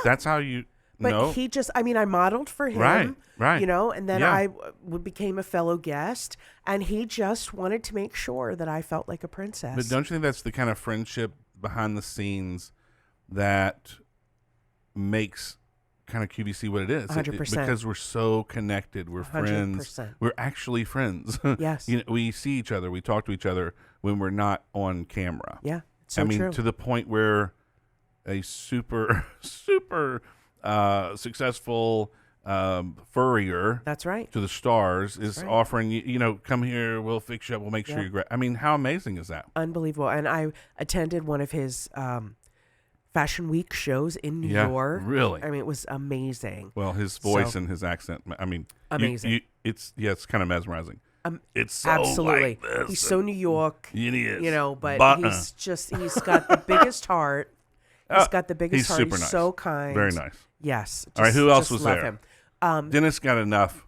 That's how you But know. he just, I modeled for him. Right. And then Yeah. I became a fellow guest. And he just wanted to make sure that I felt like a princess. But don't you think that's the kind of friendship behind the scenes that makes kind of QVC what it is? 100%. Because we're so connected. We're friends. 100%. We're actually friends. Yes. We see each other. We talk to each other when we're not on camera. Yeah. So true. To the point where a super successful furrier That's right. to the stars is right. offering you, come here, we'll fix you up, we'll make sure Yeah. you're great. How amazing is that? Unbelievable. And I attended one of his Fashion Week shows in New York. Really? It was amazing. Well, his voice So- and his accent. Amazing. It's kind of mesmerizing. It's so Absolutely. like this. He's so New York. He is. But he's got the biggest heart. He's got the biggest he's heart. super He's nice. so kind. Very nice. Yes. All right, who else just was love there? him. Dennis got enough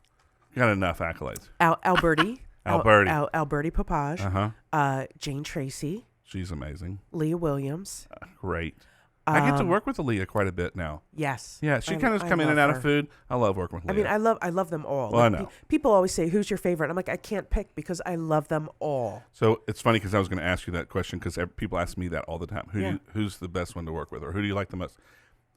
accolades. Alberti. Alberti. Alberti Papage. Uh-huh. Jane Tracy. She's amazing. Leah Williams. Great. I get to work with Aaliyah quite a bit now. Yes. Yeah, she kind of come in and out of food. I love working with Leah. I mean, I love them all. Well, I know. People always say, "Who's your favorite?" I'm like, I can't pick because I love them all. So it's funny because I was going to ask you that question because people ask me that all the time. Who's the best one to work with, or who do you like the most?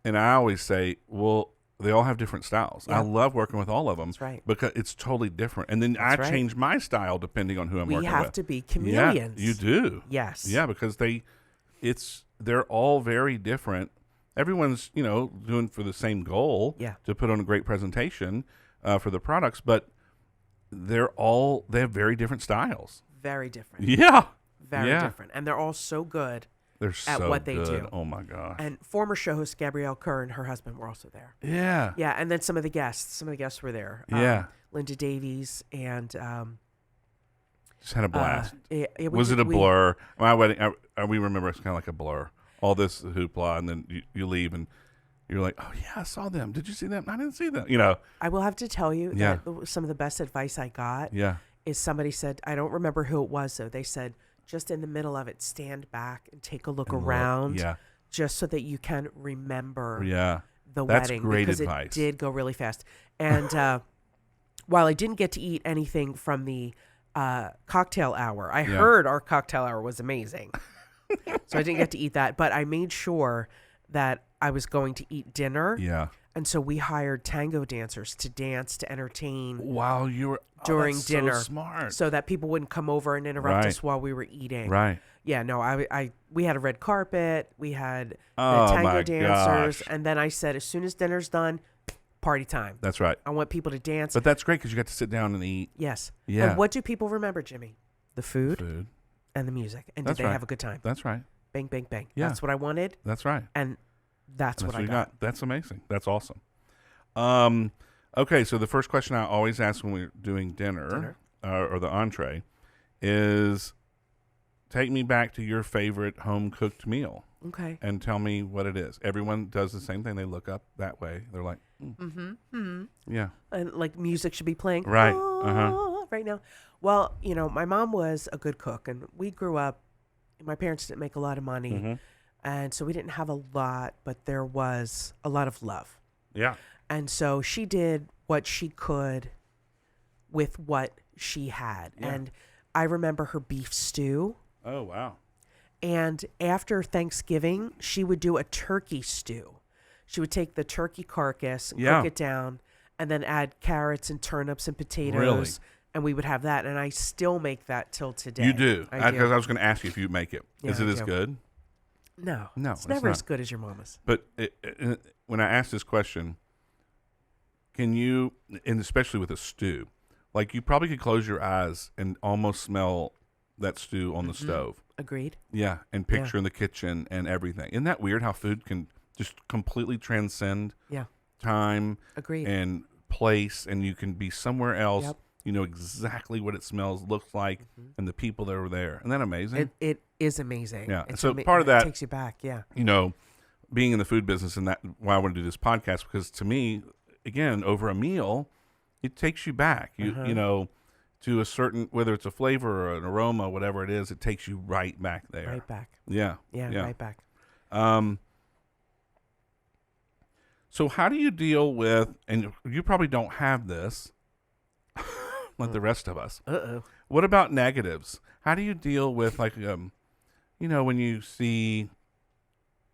And I always say, well, they all have different styles. Yeah. I love working with all of them. That's right. Because it's totally different. And then I change my style depending on who I'm working with. We have to be chameleons. Yeah, you do. Yes. Yeah, because they're all very different. Everyone's, doing for the same goal to put on a great presentation for the products, but they have very different styles. Very different. Yeah. Very different. And they're all so good at what they do. Oh my gosh. And former show host Gabrielle Kerr and her husband were also there. Yeah. Yeah, and then some of the guests were there. Yeah. Linda Davies and just had a blast. Was it a blur? My wedding, we remember it's kind of like a blur. All this hoopla, and then you leave, and you're like, oh, yeah, I saw them. Did you see them? I didn't see them. I will have to tell you that some of the best advice I got is somebody said, I don't remember who it was, though. They said, just in the middle of it, stand back and take a look around just so that you can remember the wedding. Great because advice. It did go really fast. And while I didn't get to eat anything from the cocktail hour, I heard our cocktail hour was amazing. So I didn't get to eat that, but I made sure that I was going to eat dinner. Yeah. And so we hired tango dancers to dance, to entertain while you were during dinner. So smart. So that people wouldn't come over and interrupt us while we were eating. Right. Yeah, no, we had a red carpet, we had the tango dancers, and then I said, as soon as dinner's done, party time. That's right. I want people to dance. But that's great because you got to sit down and eat. Yes. Yeah. And what do people remember, Jimmy? The food. And the music. And did they have a good time? That's right. Bang, bang, bang. Yeah. That's what I wanted. That's right. And that's what I got. That's amazing. That's awesome. Okay, so the first question I always ask when we're doing dinner. Or the entree is, take me back to your favorite home-cooked meal. Okay. And tell me what it is. Everyone does the same thing. They look up that way. They're like, yeah. And like music should be playing. Right. Right now. Well, my mom was a good cook, and we grew up, my parents didn't make a lot of money, and so we didn't have a lot, but there was a lot of love. Yeah. And so she did what she could with what she had. Yeah. And I remember her beef stew. Oh, wow. And after Thanksgiving, she would do a turkey stew. She would take the turkey carcass and cook it down, and then add carrots and turnips and potatoes. Really? And we would have that. And I still make that till today. You do? Because I was going to ask you if you make it. Yeah, is it as good? No. No, it's never as good as your mama's. But when I ask this question, can you, and especially with a stew, like you probably could close your eyes and almost smell that stew on the stove. Agreed. Yeah, and picture in the kitchen and everything. Isn't that weird how food can just completely transcend time Agreed. and place, and you can be somewhere else. Yep. You know exactly what it smells, looks like, and the people that were there. Isn't that amazing? It is amazing. Yeah. So part of that takes you back. Yeah. Being in the food business, and that why I want to do this podcast, because to me, again, over a meal, it takes you back. You know, to a certain, whether it's a flavor or an aroma, whatever it is, it takes you right back there. Right back. Yeah. Yeah. Right back. So how do you deal with, and you probably don't have this, like the rest of us. What about negatives? How do you deal with, like, when you see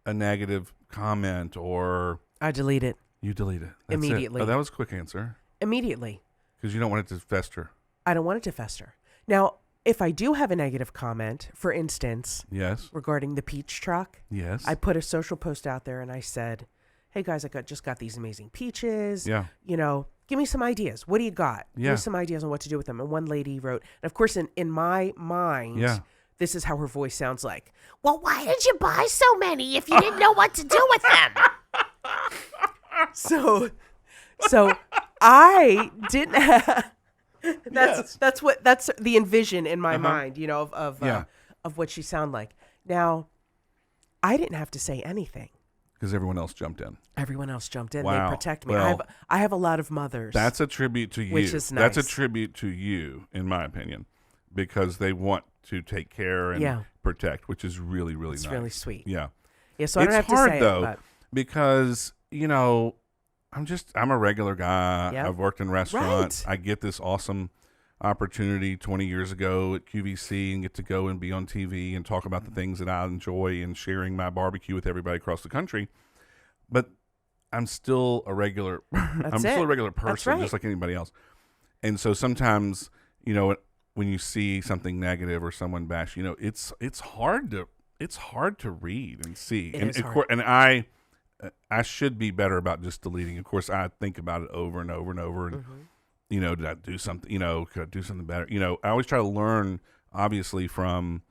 a negative comment or... I delete it. You delete it. That's immediately. It. Oh, that was a quick answer. Immediately. Because you don't want it to fester. I don't want it to fester. Now, if I do have a negative comment, for instance... Yes. Regarding the peach truck... Yes. I put a social post out there and I said, hey guys, I just got these amazing peaches. Yeah. Give me some ideas. What do you got? Yeah. Give me some ideas on what to do with them. And one lady wrote, and of course, in my mind, this is how her voice sounds like. Well, why did you buy so many if you didn't know what to do with them? So I didn't have, that's the envision in my mind, of what she sounded like. Now, I didn't have to say anything. Because everyone else jumped in. Everyone else jumped in. Wow. They protect me. Well, I have a lot of mothers. That's a tribute to you. Which is nice. That's a tribute to you, in my opinion, because they want to take care and protect, which is really, really nice. It's really sweet. Yeah. Yeah, so I don't have It's hard to say though, it, but because I'm a regular guy. Yep. I've worked in restaurants. Right. I get this awesome opportunity 20 years ago at QVC and get to go and be on TV and talk about the things that I enjoy and sharing my barbecue with everybody across the country. But I'm still a regular. I'm still a regular person, right. just like anybody else. And so sometimes, when you see something negative or someone bash, it's hard to read and see. It And is of hard. course, and I should be better about just deleting. Of course, I think about it over and over and over. And did I do something? Could I do something better? I always try to learn, obviously, from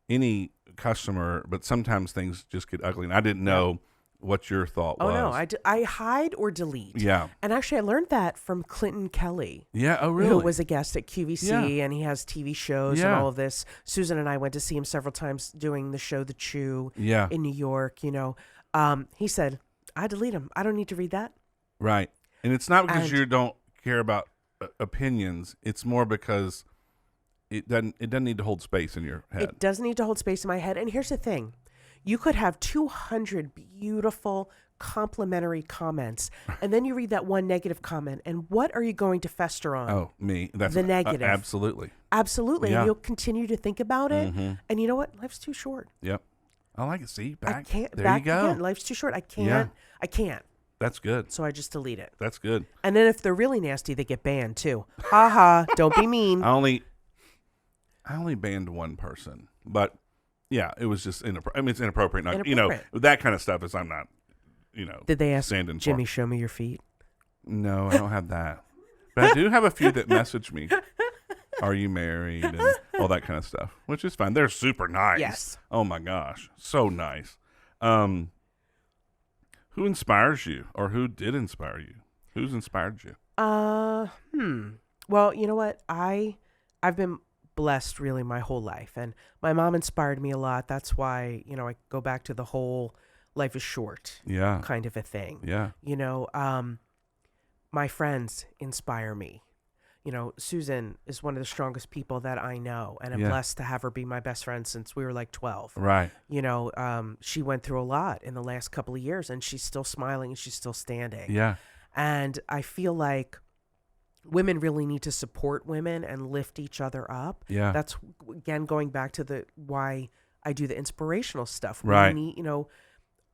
any customer, but sometimes things just get ugly. And I didn't know what your thought was. Oh no, I hide or delete. Yeah. And actually, I learned that from Clinton Kelly. Yeah. Oh, really? Who was a guest at QVC, Yeah. and he has TV shows and Yeah. all of this. Susan and I went to see him several times doing the show The Chew Yeah. in New York. He said, "I delete them. I don't need to read that." Right. And it's not because And- you don't care about opinions. It's more because it doesn't need to hold space in your head. It does need to hold space in my head. And here's the thing. You could have 200 beautiful complimentary comments, and then you read that one negative comment, and what are you going to fester on? Oh, me. That's The negative. absolutely. Absolutely. Yeah. And you'll continue to think about it. Mhm. And you know what? Life's too short. Yep. I like it. See, I back. can't. There back you go. again. Life's too short. I can't. Yeah. I can't. That's good. So I just delete it. That's good. And then if they're really nasty, they get banned too. Ha ha. Don't be mean. I only banned one person, but yeah, it was just it's inappropriate. Not, Inappropriate. that kind of stuff is I'm not, Did they ask standing for. Jimmy, show me your feet? No, I don't have that. But I do have a few that message me. Are you married? And all that kind of stuff, which is fine. They're super nice. Yes. Oh my gosh. So nice. Who inspires you, or who did inspire you? Who's inspired you? Well, you know what? I've been blessed really my whole life, and my mom inspired me a lot. That's why, I go back to the whole life is short Yeah. kind of a thing. Yeah. My friends inspire me. Susan is one of the strongest people that I know, and I'm Yeah. blessed to have her be my best friend since we were like 12. Right. She went through a lot in the last couple of years, and she's still smiling and she's still standing. Yeah. And I feel like women really need to support women and lift each other up. Yeah. That's, again, going back to why I do the inspirational stuff. Right. We need,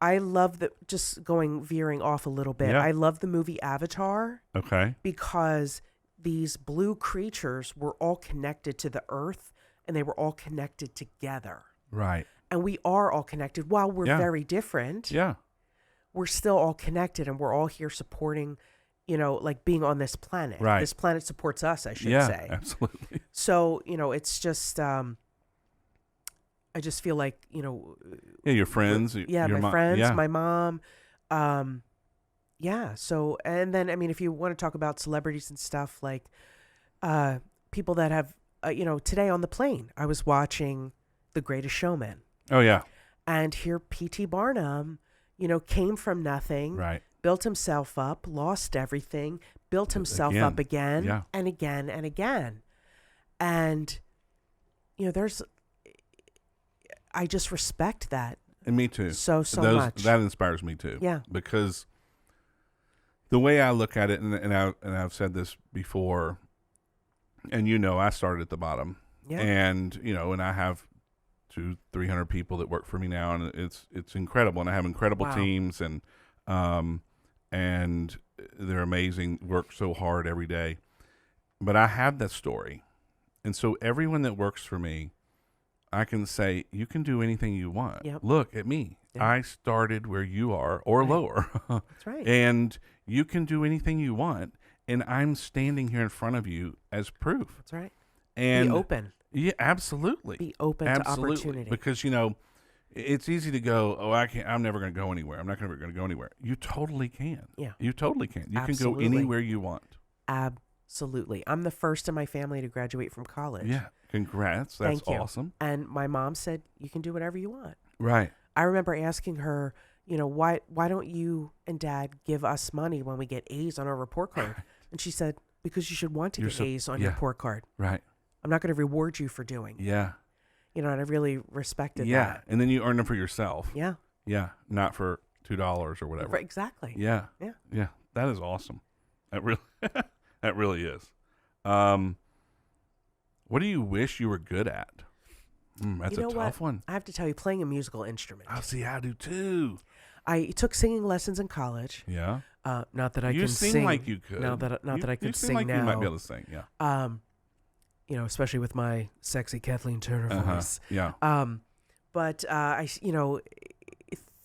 I love veering off a little bit. Yeah. I love the movie Avatar Okay. because these blue creatures were all connected to the earth, and they were all connected together. Right. And we are all connected. While we're Yeah. very different, Yeah. we're still all connected, and we're all here supporting, like being on this planet. Right. This planet supports us, I should Yeah. say. Absolutely. So, it's just, I just feel like, Yeah. Your friends. yeah, your my friends, Yeah. my mom. Yeah. So, and then, if you want to talk about celebrities and stuff, like people that have, today on the plane, I was watching The Greatest Showman. Oh yeah. And here P.T. Barnum, came from nothing, Right. built himself up, lost everything, built himself Again. up again, Yeah. and again and again. And, I just respect that And me too. so much. That inspires me too. Yeah. Because the way I look at it, and I've said this before, and I started at the bottom, Yeah. and and I have 200-300 people that work for me now, and it's incredible, and I have incredible Wow. teams, and they're amazing, work so hard every day, but I have that story, and so everyone that works for me, I can say, you can do anything you want. Yep. Look at me. Yeah. I started where you are, or Right. lower. That's right. And you can do anything you want. And I'm standing here in front of you as proof. That's right. And Be open. Yeah, absolutely. Be open to opportunity. Because, it's easy to go, I'm never going to go anywhere. I'm not going to go anywhere. You totally can. Yeah. You totally can. You Absolutely. can go anywhere you want. Absolutely. I'm the first in my family to graduate from college. Yeah. Congrats. That's Thank you. awesome. And my mom said, you can do whatever you want. Right. I remember asking her, why don't you and Dad give us money when we get A's on our report card? And she said, because you should want to get A's on your report card. Right. I'm not going to reward you for doing. Yeah. And I really respected Yeah. that. And then you earn them for yourself. Yeah. Yeah, not for $2 or whatever. Exactly. Yeah. Yeah. Yeah. That is awesome. That really that really is. What do you wish you were good at? That's You know a tough what? one. I have to tell you, playing a musical instrument. Oh, see, I do too. I took singing lessons in college. Yeah. Not that I You can seem sing. like you could. Not that I You could seem sing like now. you might be able to sing. Yeah. You know, especially with my sexy Kathleen Turner voice. Yeah. But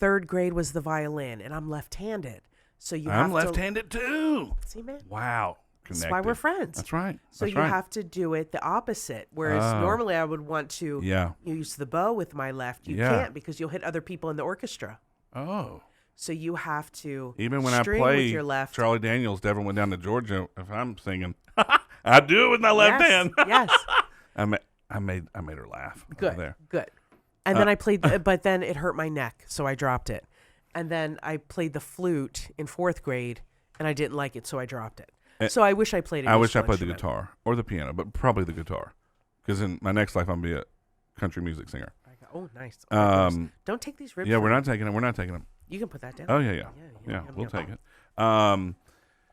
third grade was the violin, and I'm left-handed, so I'm left-handed too. See, man. Wow. That's why we're friends. That's right. So That's you right. have to do it the opposite. Whereas normally I would want to use the bow with my left. You can't because you'll hit other people in the orchestra. Oh. So you have to Even when I string play with your left. Charlie Daniels, Devin went down to Georgia. If I'm singing, I do it with my left hand. Yes. I made her laugh. Good. Over there. Good. And then I played, but then it hurt my neck, so I dropped it. And then I played the flute in fourth grade, and I didn't like it, so I dropped it. So I wish I played. I wish I played the guitar or the piano, but probably the guitar, because in my next life I'm gonna be a country music singer. Oh, nice. Don't take these ribs. Yeah, we're not taking them. We're not taking them. You can put that down. Oh yeah. We'll take it. Thank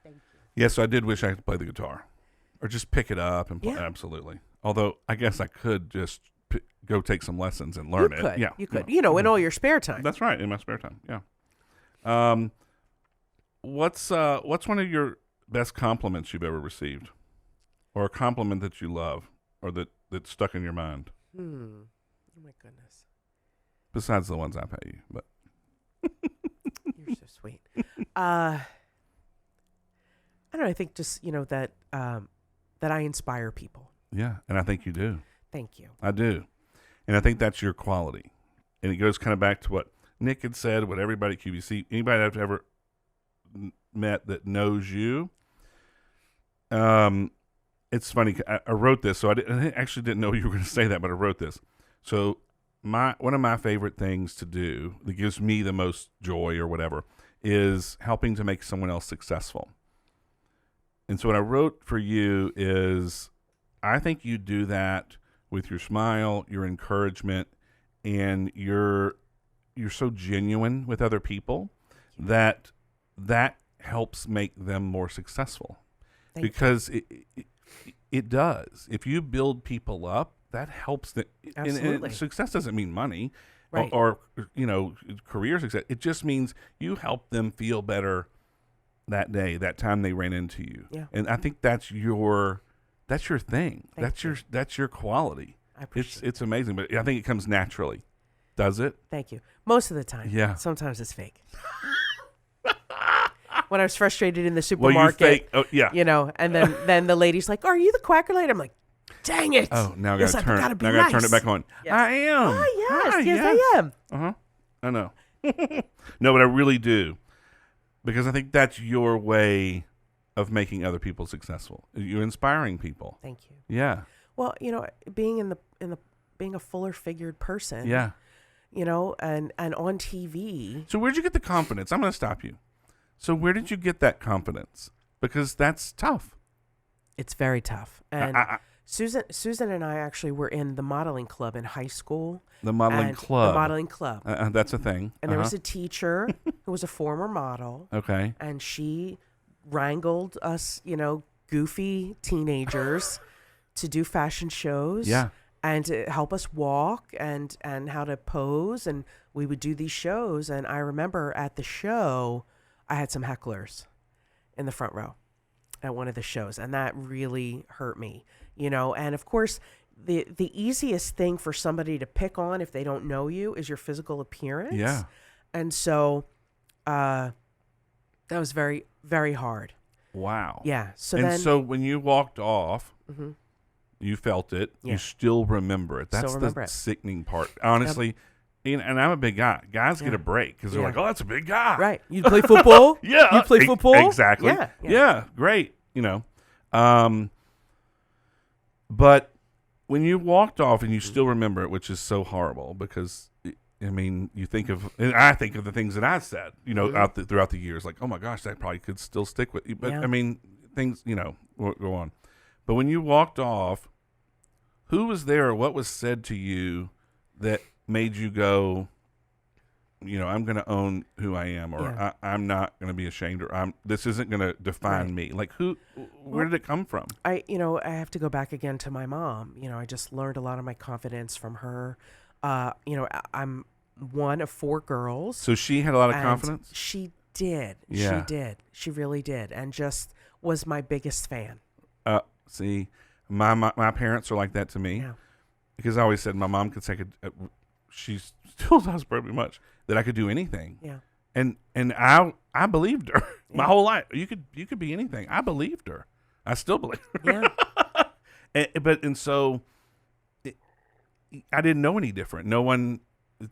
you. Yeah, so I did wish I could play the guitar, or just pick it up and play. Yeah. Absolutely. Although I guess I could just go take some lessons and learn it. Yeah, you could. You know, in all your spare time. That's right, in my spare time. Yeah. What's one of your best compliments you've ever received, or a compliment that you love, or that stuck in your mind? Oh my goodness. Besides the ones I pay you, but you're so sweet. I don't know. I think just that I inspire people. Yeah, and I think you do. Thank you. I do, and I think that's your quality, and it goes kind of back to what Nick had said. What everybody at QVC, anybody I've ever met that knows you. It's funny. I wrote this, so I actually didn't know you were going to say that, but I wrote this. So one of my favorite things to do that gives me the most joy or whatever is helping to make someone else successful. And so what I wrote for you is, I think you do that with your smile, your encouragement, and you're so genuine with other people that helps make them more successful. Because it does. If you build people up, that helps them. Absolutely. And success doesn't mean money, right, or career success. It just means you help them feel better that day, that time they ran into you. Yeah. And I think that's your thing. That's your quality. I appreciate it's amazing, but I think it comes naturally. Does it? Thank you. Most of the time. Yeah. Sometimes it's fake. When I was frustrated in the supermarket, and then the lady's like, "Are you the Quacker lady?" I'm like, "Dang it!" Oh, now I Yes, gotta I turn. gotta be Now I gotta turn nice. it back on. Yes. I am. Oh yes, I am. I know. No, but I really do, because I think that's your way of making other people successful. You're inspiring people. Thank you. Yeah. Well, being being a fuller figured person. Yeah. And on TV. So where'd you get the confidence? I'm going to stop you. So where did you get that confidence? Because that's tough. It's very tough. And Susan and I actually were in the modeling club in high school. The modeling club. The modeling club. That's a thing. And there was a teacher who was a former model. Okay. And she wrangled us, goofy teenagers to do fashion shows. Yeah. And to help us walk and how to pose. And we would do these shows. And I remember at the show, I had some hecklers in the front row at one of the shows. And that really hurt me, And of course, the easiest thing for somebody to pick on if they don't know you is your physical appearance. Yeah. And so that was very, very hard. Wow. Yeah. So when you walked off, you felt it. Yeah. You still remember it. That's the sickening part. Honestly, and I'm a big guy. Guys get a break because they're like, "Oh, that's a big guy." Right. You play football? Yeah. You play football? Exactly. Yeah. Great. But when you walked off and you still remember it, which is so horrible because, you think of, and I think of the things that I said, throughout the years, like, oh my gosh, that probably could still stick with you. But things, go on. But when you walked off, who was there or what was said to you that made you go, I'm going to own who I am, or Yeah. I'm not going to be ashamed, or this isn't going to define me. Like where did it come from? I have to go back again to my mom. I just learned a lot of my confidence from her. I'm one of 4 girls. So she had a lot of and confidence? She did. Yeah. She did. She really did. And just was my biggest fan. See, my parents are like that to me. Yeah. Because I always said my mom could say, she still does pretty much, that I could do anything. Yeah. And I believed her my whole life. You could be anything. I believed her. I still believe her. Yeah. So I didn't know any different. No one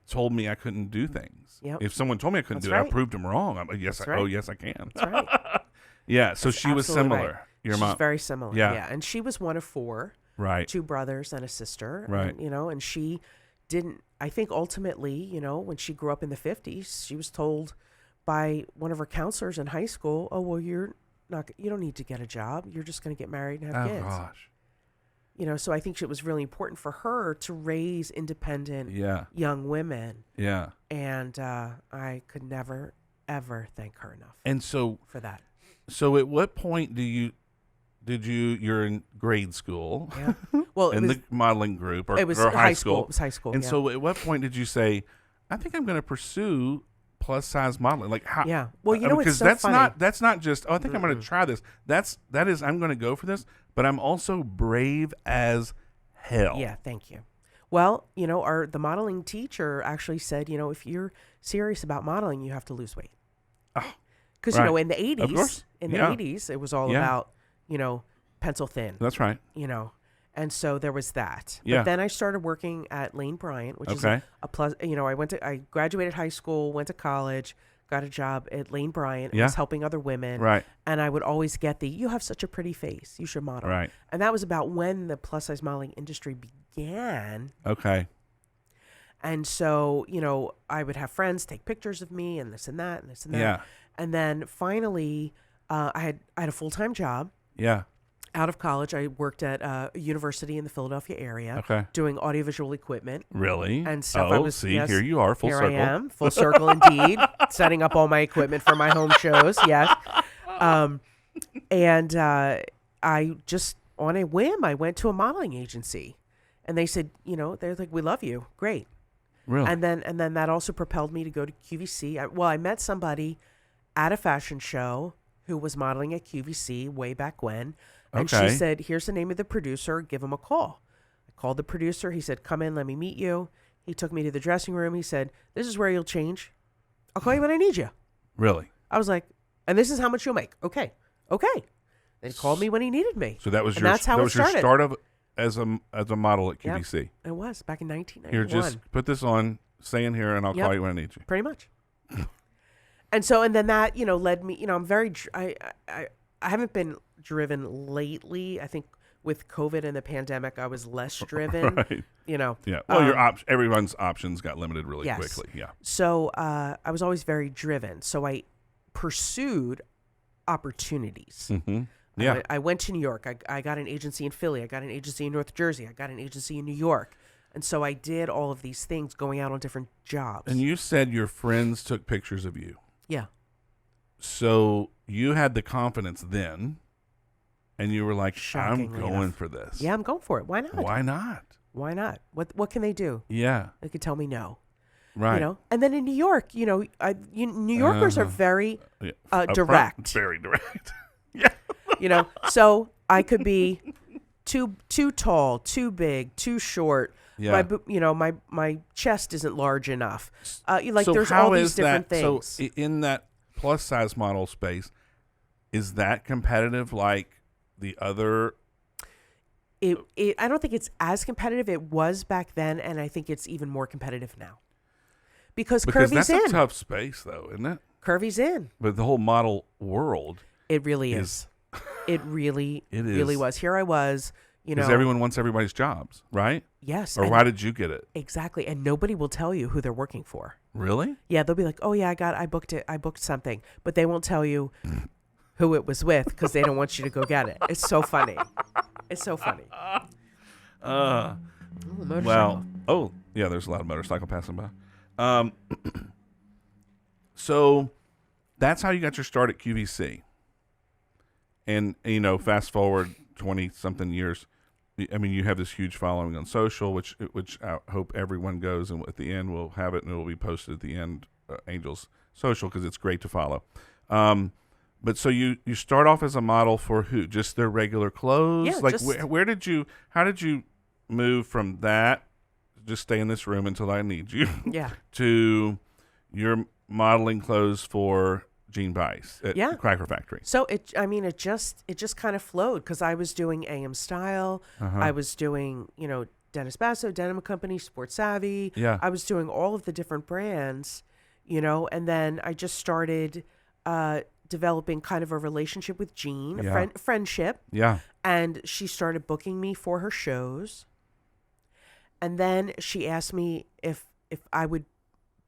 told me I couldn't do things. Yep. If someone told me I couldn't That's do it, I right. proved them wrong. Yes, That's right. oh yes, I can. That's right. Yeah. So That's she was absolutely similar. right. Your She's mom, very similar. Yeah. Yeah. And she was one of 4, right? 2 brothers and a sister. Right. And, and she didn't. I think ultimately, when she grew up in the 50s, she was told by one of her counselors in high school, "Oh, well, you don't need to get a job. You're just going to get married and have Oh kids." gosh. So I think it was really important for her to raise independent young women. Yeah. And I could never, ever thank her enough And so for that. So at what point you're in grade school? Yeah. Well, in the modeling group or it was or high school. school? It was high school. And yeah. so at what point did you say, I think I'm going to pursue plus size modeling? Like how? Yeah. Well, what's because so that's funny? that's not just, I think I'm going to try this. That is I'm going to go for this, but I'm also brave as hell. Yeah, thank you. Well, the modeling teacher actually said, if you're serious about modeling, you have to lose weight. Because right. in the 80s, Of course. in the Yeah. 80s, it was all Yeah. about, pencil thin. That's right. And so there was that. Yeah. But then I started working at Lane Bryant, which is Okay. a plus. I graduated high school, went to college, got a job at Lane Bryant, and Yeah. was helping other women. Right. And I would always get you have such a pretty face, you should model. Right. And that was about when the plus size modeling industry began. Okay. And so, I would have friends take pictures of me and this and that and this and that. Yeah. And then finally, I had a full-time job. Yeah. Out of college, I worked at a university in the Philadelphia area. Okay. Doing audiovisual equipment. And And stuff. Oh, I was, see, yes, here you are, full here circle. I am, full circle indeed, setting up all my equipment for my home shows. Yes. And I just, on a whim, I went to a modeling agency. And they said, they're like, "We love you. Great." Really? And then that also propelled me to go to QVC. I met somebody at a fashion show who was modeling at QVC way back when. And Okay. she said, "Here's the name of the producer. Give him a call." I called the producer. He said, "Come in. Let me meet you." He took me to the dressing room. He said, "This is where you'll change. I'll call you when I need you." Really? I was like, "And this is how much you'll make." Okay. Then he called me when he needed me. So that was And your that's how that it was your started. start of as a model at QVC. It was back in 1991. Here, just put this on, stay in here, and I'll Yep. call you when I need you. Pretty much. And then that, led me, I'm very, I haven't been driven lately. I think with COVID and the pandemic, I was less driven, Right. Yeah. Well, everyone's options got limited really Yes. quickly. Yeah. So I was always very driven. So I pursued opportunities. Mm-hmm. Yeah. I went to New York. I got an agency in Philly. I got an agency in North Jersey. I got an agency in New York. And so I did all of these things, going out on different jobs. And you said your friends took pictures of you. Yeah. So you had the confidence then, and you were like, Shockingly I'm going enough. for this. Yeah, I'm going for it. Why not? Why not? Why not? What can they do? Yeah. They could tell me no. Right. And then in New York, New Yorkers are very Yeah. direct. Upfront, very direct. Yeah. So I could be too tall, too big, too short. Yeah. My chest isn't large enough. So there's how all these is different that, things. So in that plus size model space, is that competitive like the other? I don't think it's as competitive. It was back then, and I think it's even more competitive now. Because Curvy's that's in. a tough space, though, isn't it? Curvy's in. But the whole model world, It really is. It really, It really is. was. Here I was, because everyone wants everybody's jobs, right? Yes. Or and- why did you get it? Exactly. And nobody will tell you who they're working for. Really? Yeah, they'll be like, "Oh yeah, I booked it. I booked something," but they won't tell you who it was with because they don't want you to go get it. It's so funny. It's so funny. Well, oh yeah, there's a lot of motorcycle passing by. So that's how you got your start at QVC. And, fast forward 20-something years, I mean, you have this huge following on social, which I hope everyone goes, and at the end we'll have it, and it will be posted at the end, Angel's social, because it's great to follow. But so you start off as a model for who? Just their regular clothes? Yeah, like how did you move from that, just stay in this room until I need you, Yeah. to your modeling clothes for Jeanne Bice at Yeah. the Cracker Factory? So it just kind of flowed, because I was doing AM Style. I was doing, Dennis Basso, Denim Company, Sports Savvy. Yeah. I was doing all of the different brands, and then I just started developing kind of a relationship with Jeanne, Yeah. friendship. Yeah. And she started booking me for her shows. And then she asked me if I would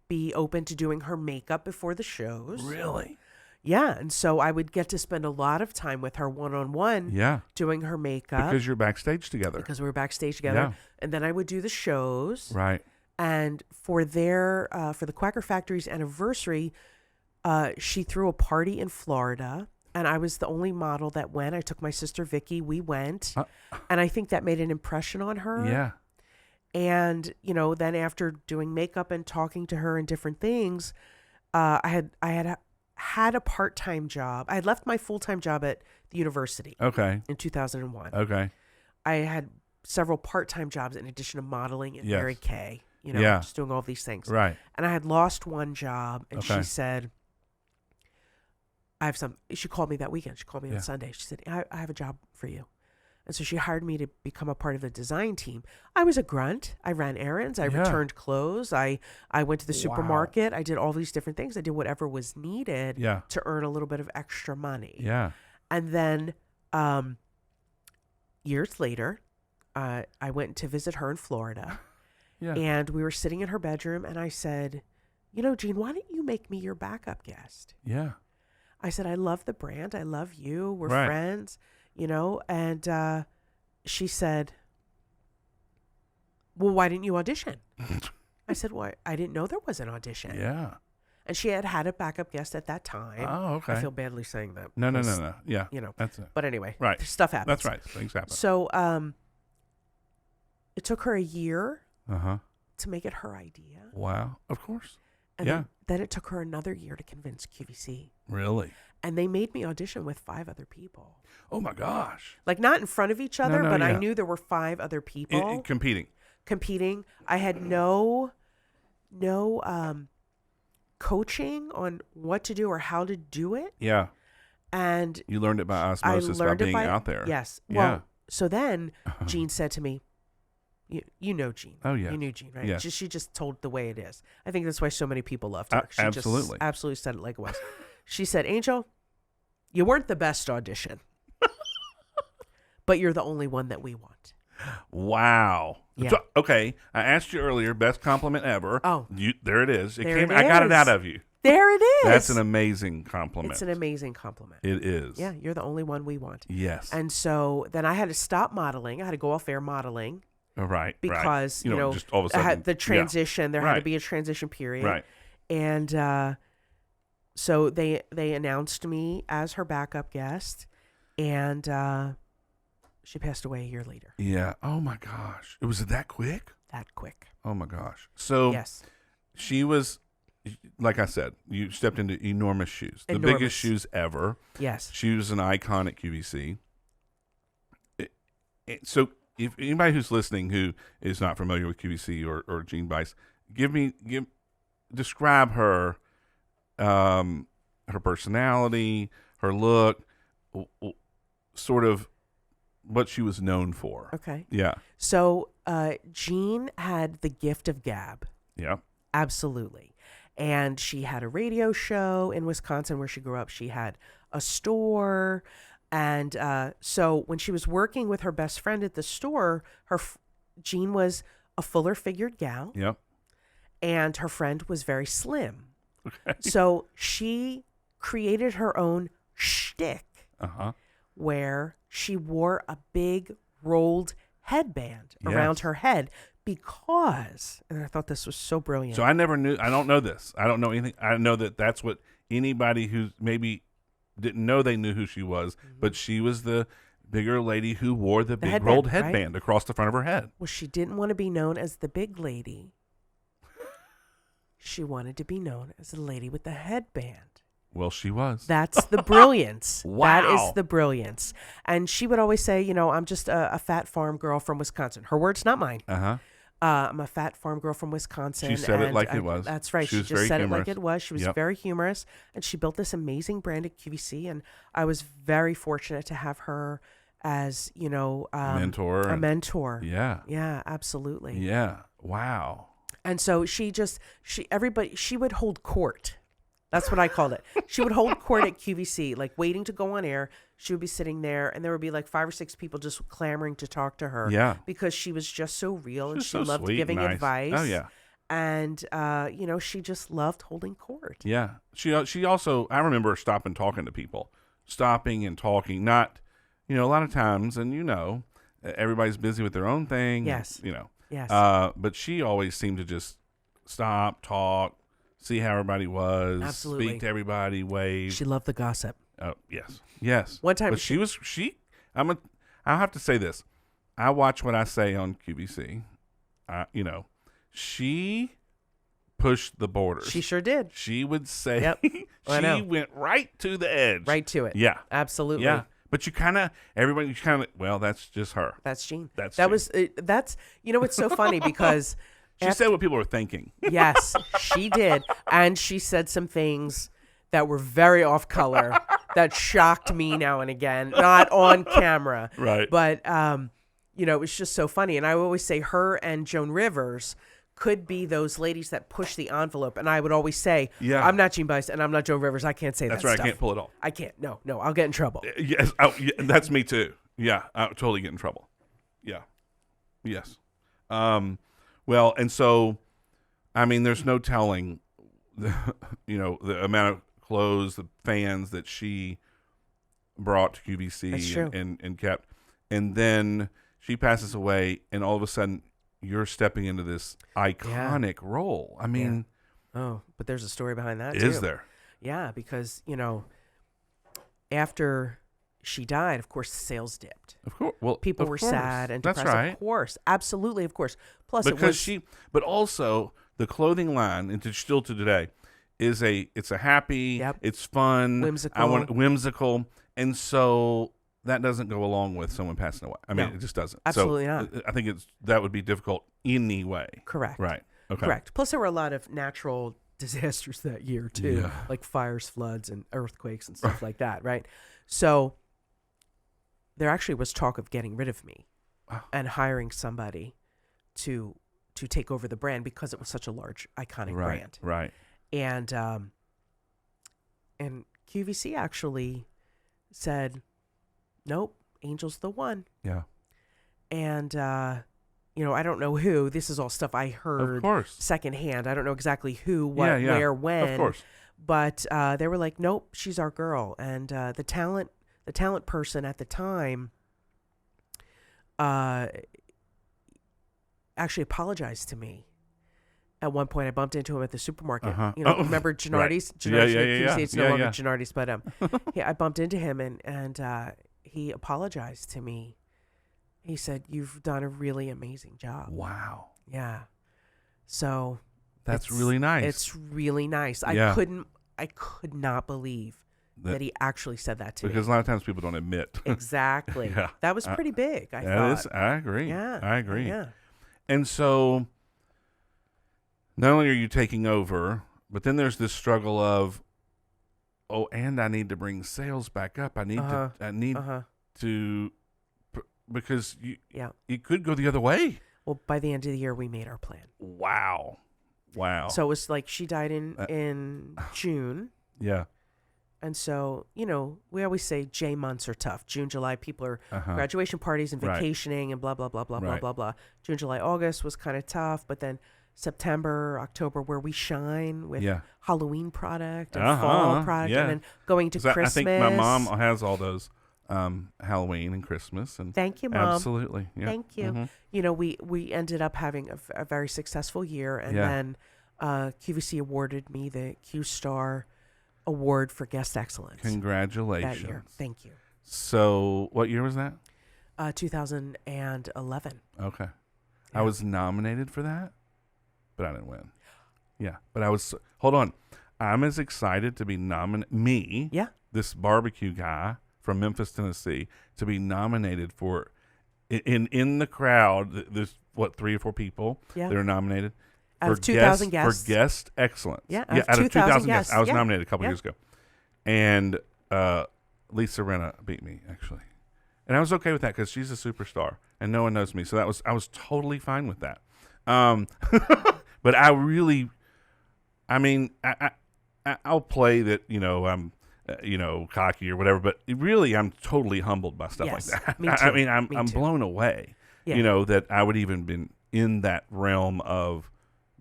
be open to doing her makeup before the shows. Really? Yeah. And so I would get to spend a lot of time with her one-on-one Yeah. doing her makeup. Because you're backstage together. Because we were backstage together. Yeah. And then I would do the shows. Right. And for the Quacker Factory's anniversary, she threw a party in Florida, and I was the only model that went. I took my sister Vicky. We went, and I think that made an impression on her. Yeah. And then after doing makeup and talking to her and different things, I had a part-time job. I had left my full-time job at the university. Okay. In 2001. Okay. I had several part-time jobs in addition to modeling and Yes. Mary Kay. Yeah. Just doing all these things. Right. And I had lost one job, and Okay. she said, she called me that weekend. She called me Yeah. on Sunday. She said, I have a job for you. And so she hired me to become a part of the design team. I was a grunt. I ran errands. I Yeah. returned clothes. I went to the Wow. supermarket. I did all these different things. I did whatever was needed Yeah. to earn a little bit of extra money. Yeah. And then years later, I went to visit her in Florida. Yeah. And we were sitting in her bedroom, and I said, Jeanne, why don't you make me your backup guest? Yeah. I said, I love the brand. I love you. We're Right. friends, and she said, well, why didn't you audition? I said, well, I didn't know there was an audition. Yeah. And she had a backup guest at that time. Oh, okay. I feel badly saying that. No. because, Yeah. That's it. But anyway, Right. stuff happens. That's right. Things happen. So it took her a year Uh-huh. to make it her idea. Wow. Of course. And Yeah. then it took her another year to convince QVC. Really? And they made me audition with 5 other people. Oh my gosh. Like, not in front of each other, No, but I yeah. knew there were 5 other people Competing. competing. I had no coaching on what to do or how to do it. Yeah. And You learned it by osmosis by learned it being out there. Yes. Yeah. Well, so then Jeanne said to me, you know Jeanne. Oh, yeah. You knew Jeanne, right? Yes. She just told the way it is. I think that's why so many people loved her. She absolutely. just absolutely said it like it was. She said, Angel, you weren't the best audition, but you're the only one that we want. Wow. Yeah. So, okay. I asked you earlier, best compliment ever. Oh. There it is. There it I got it is. out of you. There it is. That's an amazing compliment. It's an amazing compliment. It is. Yeah, you're the only one we want. Yes. And so then I had to stop modeling. I had to go off air modeling Right. because, Right. Just all of a I sudden. had the transition. There had to Right. be a transition period. Right. And so they announced me as her backup guest, and she passed away a year later. Yeah. Oh my gosh. It was that quick? That quick. Oh my gosh. So Yes. she was, like I said, you stepped into enormous shoes. The Enormous. biggest shoes ever. Yes. She was an icon at QVC. So if anybody who's listening who is not familiar with QVC or Jeanne Bice, describe her, her personality, her look, sort of what she was known for. Okay. Yeah. So Jeanne had the gift of gab. Yeah. Absolutely. And she had a radio show in Wisconsin where she grew up. She had a store. And so when she was working with her best friend at the store, Jeanne was a fuller figured gal. Yep. And her friend was very slim. Okay. So she created her own shtick Uh-huh. where she wore a big rolled headband Yes. around her head because, and I thought this was so brilliant. So I never knew. I don't know this. I don't know anything. I know that that's what anybody who maybe didn't know they knew who she was, but she was the bigger lady who wore the big headband, rolled right? headband across the front of her head. Well, she didn't want to be known as the big lady. She wanted to be known as the lady with the headband. Well, she was. That's the brilliance. Wow. That is the brilliance. And she would always say, I'm just a fat farm girl from Wisconsin. Her words, not mine. Uh-huh. I'm a fat farm girl from Wisconsin. She said it like it was. That's right. She just said it like it was. She was very humorous. And she built this amazing brand at QVC. And I was very fortunate to have her as, a mentor. Yeah. Yeah, absolutely. Yeah. Wow. And so she would hold court. That's what I called it. She would hold court at QVC, like waiting to go on air. She would be sitting there, and there would be like 5 or 6 people just clamoring to talk to her. Yeah. Because she was just so real, and she so loved sweet, giving nice. advice. Oh, yeah. And, she just loved holding court. Yeah. She also, I remember her stopping talking to people. Stopping and talking. Not, a lot of times, and everybody's busy with their own thing. Yes. Yes. But she always seemed to just stop, talk, see how everybody was, Absolutely. speak to everybody, wave. She loved the gossip. Oh, yes. One time but I'll have to say this. I watch what I say on QVC. She pushed the borders. She sure did. She would say, Yep. she went right to the edge. Right to it. Yeah. Absolutely. Yeah. But well, that's just her. That's Jeanne. That's it's so funny because she said what people were thinking. Yes, she did. And she said some things that were very off color that shocked me now and again, not on camera. Right. But, it was just so funny. And I always say her and Joan Rivers could be those ladies that push the envelope. And I would always say, I'm not Jeanne Bice and I'm not Joan Rivers. I can't say that's that right. stuff. I can't pull it off. I can't. No, I'll get in trouble. Yes. Oh, yeah, that's me too. Yeah. I'll totally get in trouble. Yeah. Yes. Well, and so, there's no telling, the amount of clothes, the fans that she brought to QVC and kept. And then she passes away, and all of a sudden, you're stepping into this iconic role. Oh, but there's a story behind that, too. Is there? Yeah, because, after she died, of course, sales dipped. Of course. Well, people were sad and depressed. That's right. Of course. Absolutely, of course. Plus, but also the clothing line, and still to today, it's a happy, it's fun, whimsical, and so that doesn't go along with someone passing away. It just doesn't. Absolutely not. I think that would be difficult anyway. Correct. Right. Okay. Correct. Plus, there were a lot of natural disasters that year too, like fires, floods, and earthquakes and stuff like that. Right. So there actually was talk of getting rid of me and hiring somebody to take over the brand because it was such a large, iconic brand. Right. And QVC actually said, nope, Angel's the one. Yeah. And, I don't know who. This is all stuff I heard secondhand. I don't know exactly who, what, where, when. Of course. But they were like, nope, she's our girl. And the talent person at the time actually apologized to me. At one point, I bumped into him at the supermarket. Remember Gennardi's? Right. Gennardi's, it's no longer yeah. Gennardi's, but I bumped into him and he apologized to me. He said, "You've done a really amazing job." Wow. Yeah. So that's really nice. It's really nice. Yeah. I could not believe that he actually said that to me. Because a lot of times people don't admit. Exactly. Yeah. That was pretty big, I thought. I agree. Yeah. I agree. Yeah. And so not only are you taking over, but then there's this struggle of, and I need to bring sales back up. I need to, because you could go the other way. Well, by the end of the year, we made our plan. Wow. So it was like she died in June. Yeah. And so, we always say J months are tough. June, July, people are graduation parties and vacationing and blah, blah, blah, blah, blah, blah, blah. June, July, August was kind of tough. But then September, October, where we shine with Halloween product and fall product and then going to Christmas. I think my mom has all those Halloween and Christmas. And Thank you, Mom. absolutely. Yeah. Thank you. Mm-hmm. You know, we ended up having a very successful year, and then QVC awarded me the Q Star Award for Guest Excellence Congratulations. that year. Thank you. So what year was that? 2011. Okay. Yeah. I was nominated for that, but I didn't win. Yeah. But I was, hold on. I'm as excited to be nominated, Yeah. this barbecue guy from Memphis, Tennessee, to be nominated for, in the crowd, there's, 3 or 4 people that are nominated. Out of 2,000 guests. For guest excellence. Yeah, out of 2,000 guests. I was Yeah. nominated a couple years ago. And Lisa Renna beat me, actually. And I was okay with that because she's a superstar and no one knows me. So I was totally fine with that. But I really, I mean, I'll play that, I'm, cocky or whatever, but really I'm totally humbled by stuff like that. Me too. I mean, I'm too. blown away, that I would even been in that realm of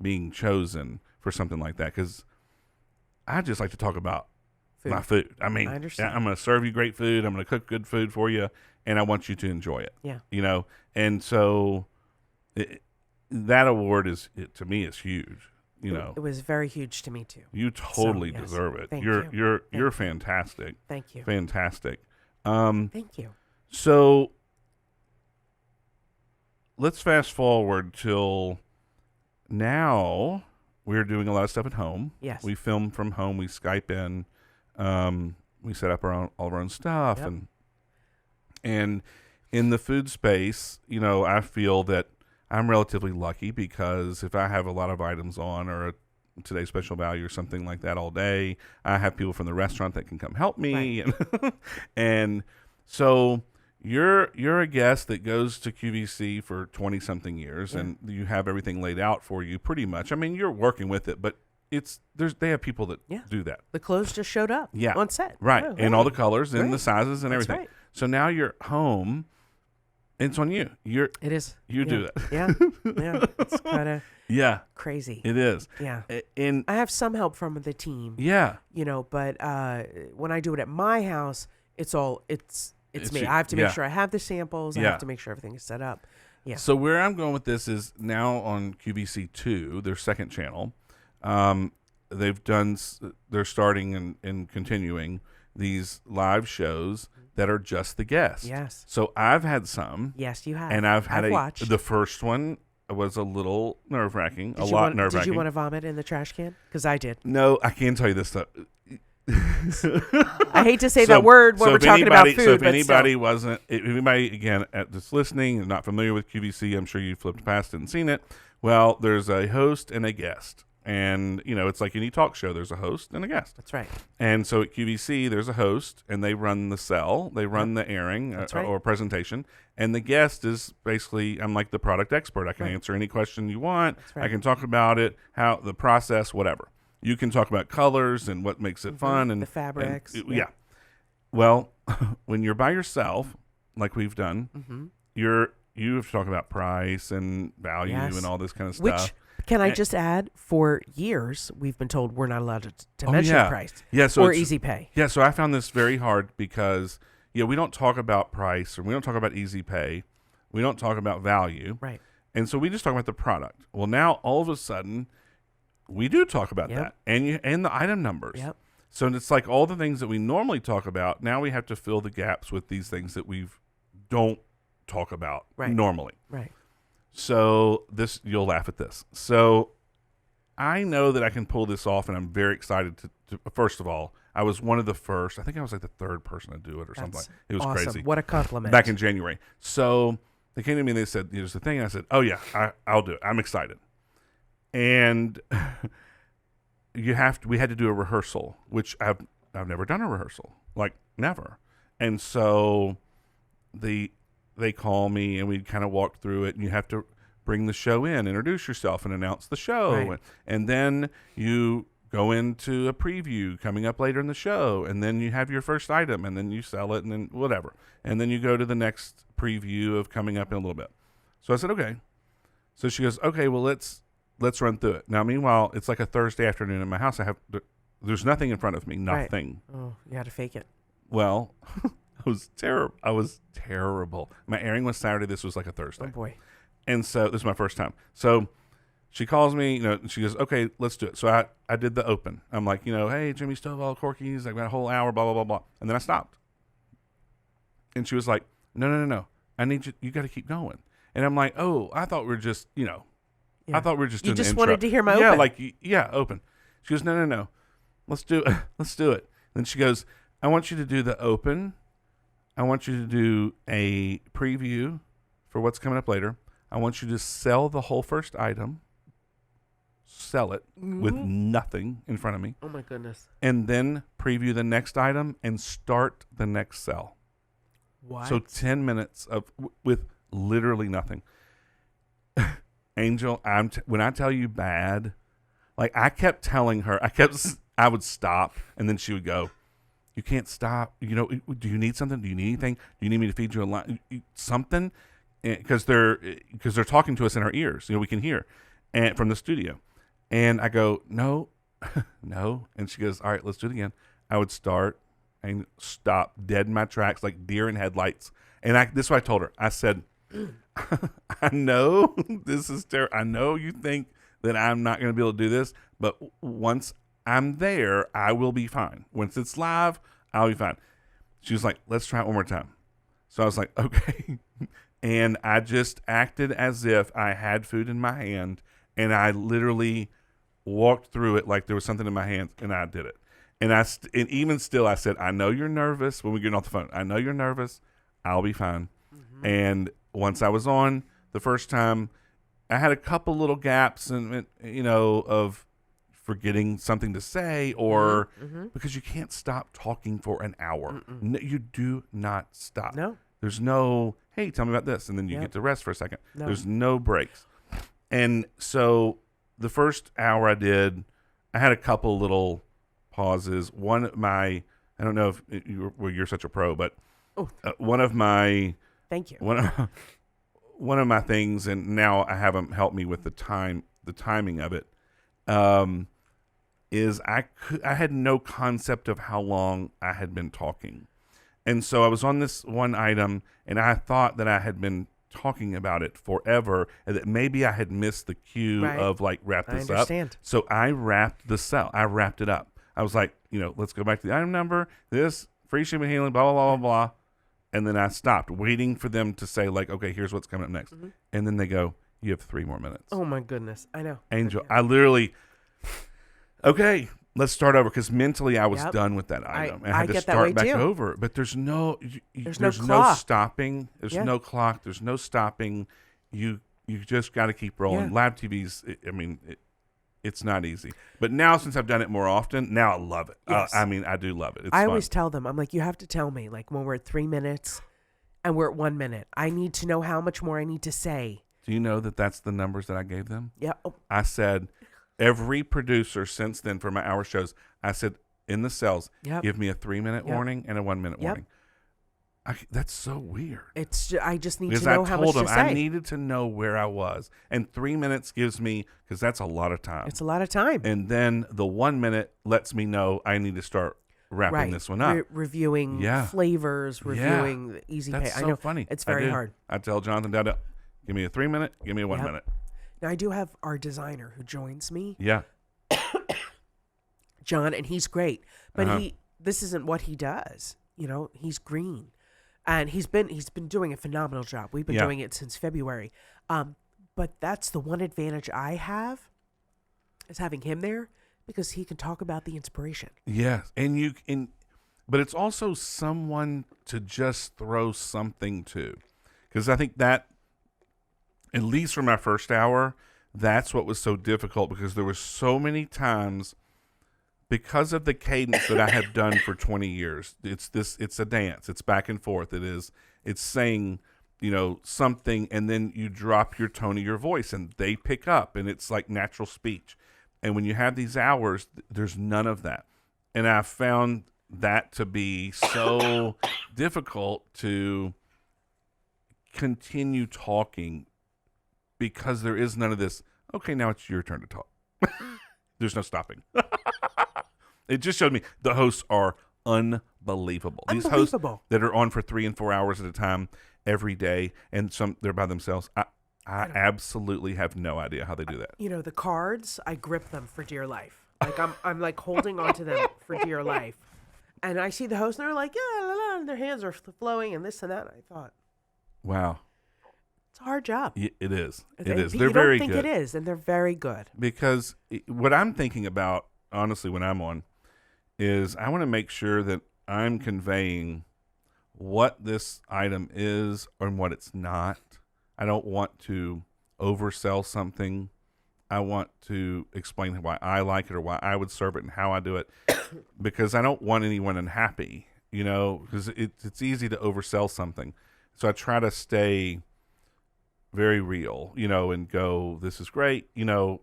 being chosen for something like that. Cause I just like to talk about my food. I mean, I understand. I'm going to serve you great food. I'm going to cook good food for you, and I want you to enjoy it. Yeah. And so that award to me is huge. It was very huge to me too. You totally yes. deserve it. Thank you're you. you're fantastic. Thank you. Fantastic. Thank you. So let's fast forward till now. We're doing a lot of stuff at home. Yes. We film from home. We Skype in. We set up all of our own stuff, Yep. and in the food space, I feel that I'm relatively lucky because if I have a lot of items on or a today's special value or something like that all day, I have people from the restaurant that can come help me, Right. and so you're a guest that goes to QVC for 20 something years, and you have everything laid out for you pretty much. I mean, you're working with it, but they have people that do that. The clothes just showed up on set. Right. Oh, And all the colors and the sizes and That's everything. right. So now you're home. It's on you. It is. You do it. Yeah. Yeah. It's kind of crazy. It is. Yeah. And I have some help from the team. yeah. But when I do it at my house, it's me. you. I have to make sure I have the samples. I Yeah. have to make sure everything is set up. Yeah. So where I'm going with this is now on QVC2, their second channel. They're starting and continuing these live shows that are just the guests. Yes. So I've had some. Yes, you have. And I've watched. The first one was a little nerve-wracking, nerve-wracking. Did you want to vomit in the trash can? Because I did. No, I can tell you this stuff. I hate to say that word when we're talking about food. So if but anybody again that's listening and not familiar with QVC, I'm sure you flipped past it and seen it. Well, there's a host and a guest. And, it's like any talk show. There's a host and a guest. That's right. And so at QVC, there's a host, and they run the cell. They run the airing or presentation. And the guest is basically, I'm like the product expert. I can answer any question you want. Right. I can talk about it, how the process, whatever. You can talk about colors and what makes it fun. And the fabrics. Yeah. Well, when you're by yourself, like we've done, you have to talk about price and value and all this kind of stuff. Can I just add, for years, we've been told we're not allowed to mention price or easy pay. Yeah, so I found this very hard because, we don't talk about price or we don't talk about easy pay. We don't talk about value. Right. And so we just talk about the product. Well, now all of a sudden, we do talk about that and the item numbers. Yep. So it's like all the things that we normally talk about, now we have to fill the gaps with these things that we don't talk about normally. Right. So you'll laugh at this. So I know that I can pull this off, and I'm very excited to first of all, I was one of the first. I think I was like the third person to do it or something. It was awesome. crazy. What a compliment. Back in January. So they came to me and they said, here's the thing. And I said, oh, yeah, I'll do it. I'm excited. And we had to do a rehearsal, which I've never done a rehearsal, like never. And so they call me and we kind of walk through it, and you have to bring the show in, introduce yourself and announce the show. Right. And then you go into a preview coming up later in the show, and then you have your first item, and then you sell it, and then whatever. And then you go to the next preview of coming up in a little bit. So I said, okay. So she goes, okay, well, let's run through it. Now, meanwhile, it's like a Thursday afternoon in my house. There's nothing in front of me, nothing. Right. Oh, you had to fake it. Well, was terrible. I was terrible. My airing was Saturday. This was like a Thursday. Oh boy. And so this is my first time. So she calls me, and she goes, okay, let's do it. So I did the open. I'm like, hey, Jimmy Stovall, Corky's, I've got a whole hour, blah, blah, blah, blah. And then I stopped. And she was like, no. I need you got to keep going. And I'm like, oh, I thought we were just, I thought we were just doing the intro. You just wanted to hear my open. open. Open. She goes, no. Let's do it. Let's do it. Then she goes, I want you to do the open. I want you to do a preview for what's coming up later. I want you to sell the whole first item. Sell it with nothing in front of me. Oh my goodness. And then preview the next item and start the next sell. What? So 10 minutes with literally nothing. Angel, when I tell you bad, like I kept telling her, I would stop, and then she would go, you can't stop. Do you need something? Do you need anything? Do you need me to feed you a line? Something? Because they're talking to us in our ears. We can hear and from the studio. And I go, no. And she goes, all right, let's do it again. I would start and stop dead in my tracks like deer in headlights. And this is what I told her. I said, I know this is terrible. I know you think that I'm not going to be able to do this, but once I'm there, I will be fine. Once it's live, I'll be fine. She was like, let's try it one more time. So I was like, okay. And I just acted as if I had food in my hand, and I literally walked through it like there was something in my hands, and I did it. And and even still, I said, I know you're nervous when we get off the phone. I know you're nervous. I'll be fine. Mm-hmm. And once I was on the first time, I had a couple little gaps and of forgetting something to say or because you can't stop talking for an hour. No, you do not stop. No. There's no, hey, tell me about this. And then you get to rest for a second. No. There's no breaks. And so the first hour I had a couple little pauses. I don't know if you're such a pro, but one of my, thank you. One of my things, and now I have them help me with the timing of it, is I had no concept of how long I had been talking. And so I was on this one item, and I thought that I had been talking about it forever, and that maybe I had missed the cue of like wrap this up. So I wrapped the sell. I wrapped it up. I was like, let's go back to the item number, this, free shipping, handling, blah, blah, blah, blah, blah. And then I stopped waiting for them to say like, okay, here's what's coming up next. Mm-hmm. And then they go, you have 3 more minutes. Oh my goodness. I know. Angel, I literally, okay, let's start over. Cause mentally I was done with that item. I had to start back over, but there's no stopping. There's no clock. There's no stopping. You just got to keep rolling. Yeah. Live TV's, it's not easy. But now since I've done it more often, now I love it. Yes. I do love it. It's fun. Always tell them, I'm like, you have to tell me, like when we're at 3 minutes and we're at 1 minute, I need to know how much more I need to say. Do you know that that's the numbers that I gave them? Yeah. Oh. I said, every producer since then for my hour shows, I said in the cells, give me a 3 minute warning and a 1 minute warning. That's so weird. I just need to know how much to say. I needed to know where I was. And 3 minutes gives me, because that's a lot of time. It's a lot of time. And then the 1 minute lets me know I need to start wrapping this one up. Reviewing flavors, reviewing the easy pay. That's so I know funny. It's very hard. I tell Jonathan, Dada, give me a 3 minute, give me a 1 minute. Now, I do have our designer who joins me. Yeah. John, and he's great. But this isn't what he does. He's green. And he's been doing a phenomenal job. We've been doing it since February. But that's the one advantage I have is having him there because he can talk about the inspiration. Yes. But it's also someone to just throw something to. Because I think that, at least for my first hour, that's what was so difficult because there were so many times because of the cadence that I have done for 20 years, it's a dance. It's back and forth. It's saying, something, and then you drop your tone of your voice and they pick up and it's like natural speech. And when you have these hours, there's none of that. And I found that to be so difficult to continue talking because there is none of this. Okay, now it's your turn to talk. There's no stopping. It just showed me the hosts are unbelievable. These hosts Unbelievable. that are on for 3 and 4 hours at a time every day, and some they're by themselves. I absolutely have no idea how they do that. You know, the cards, I grip them for dear life. Like I'm like holding onto them for dear life. And I see the host and they're like, yeah, la, la, and their hands are flowing and this and that. And I thought, wow. It's a hard job. It is. It And is. you They're don't very think good. it is, and they're very good. Because what I'm thinking about, honestly, when I'm on, is I want to make sure that I'm conveying what this item is and what it's not. I don't want to oversell something. I want to explain why I like it or why I would serve it and how I do it, because I don't want anyone unhappy, because it's easy to oversell something. So I try to stay very real, and go, this is great.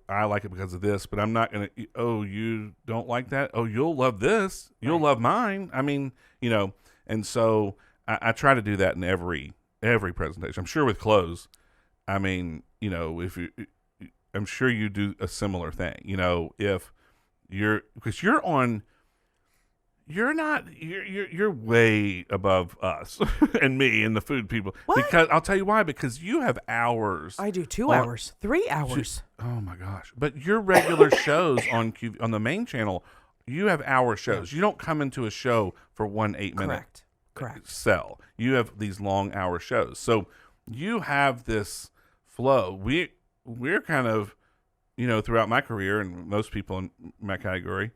I like it because of this, but I'm not going to, oh, you don't like that? Oh, you'll love this. You'll love mine. I mean, and so I try to do that in every presentation. I'm sure with clothes, I mean, I'm sure you do a similar thing, if because you're way above us and me and the food people. What? Because I'll tell you why, because you have hours. I do 2 hours, 3 hours. Oh my gosh. But your regular shows on the main channel, you have hour shows. You don't come into a show for 1 8-minute Correct. sell. You have these long hour shows. So you have this flow. We're kind of, throughout my career and most people in my category,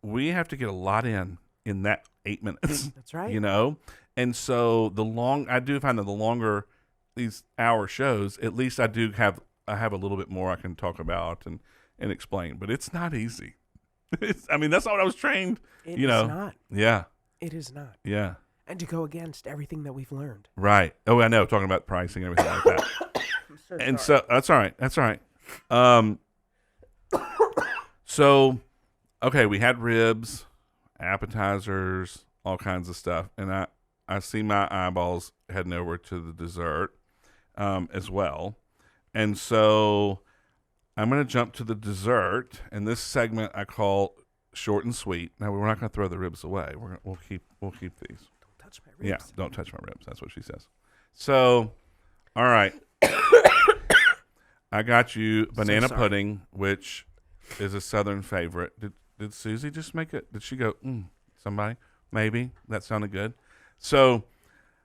we have to get a lot in that 8 minutes. That's right. And so I do find that the longer these hour shows, at least I have a little bit more I can talk about and explain. But it's not easy. That's not what I was trained. It is not. Yeah. It is not. Yeah. And to go against everything that we've learned. Right. Oh, I know. Talking about pricing and everything like that. And so that's all right. That's all right. So, okay, we had ribs, appetizers, all kinds of stuff, and I see my eyeballs heading over to the dessert as well, and so I'm going to jump to the dessert, and this segment I call short and sweet. Now we're not going to throw the ribs away. We'll keep these. Don't touch my ribs. Yeah, don't touch my ribs. That's what she says. So, all right. I got you banana pudding, which is a Southern favorite. Did Susie just make it? Did she go, somebody? Maybe. That sounded good. So,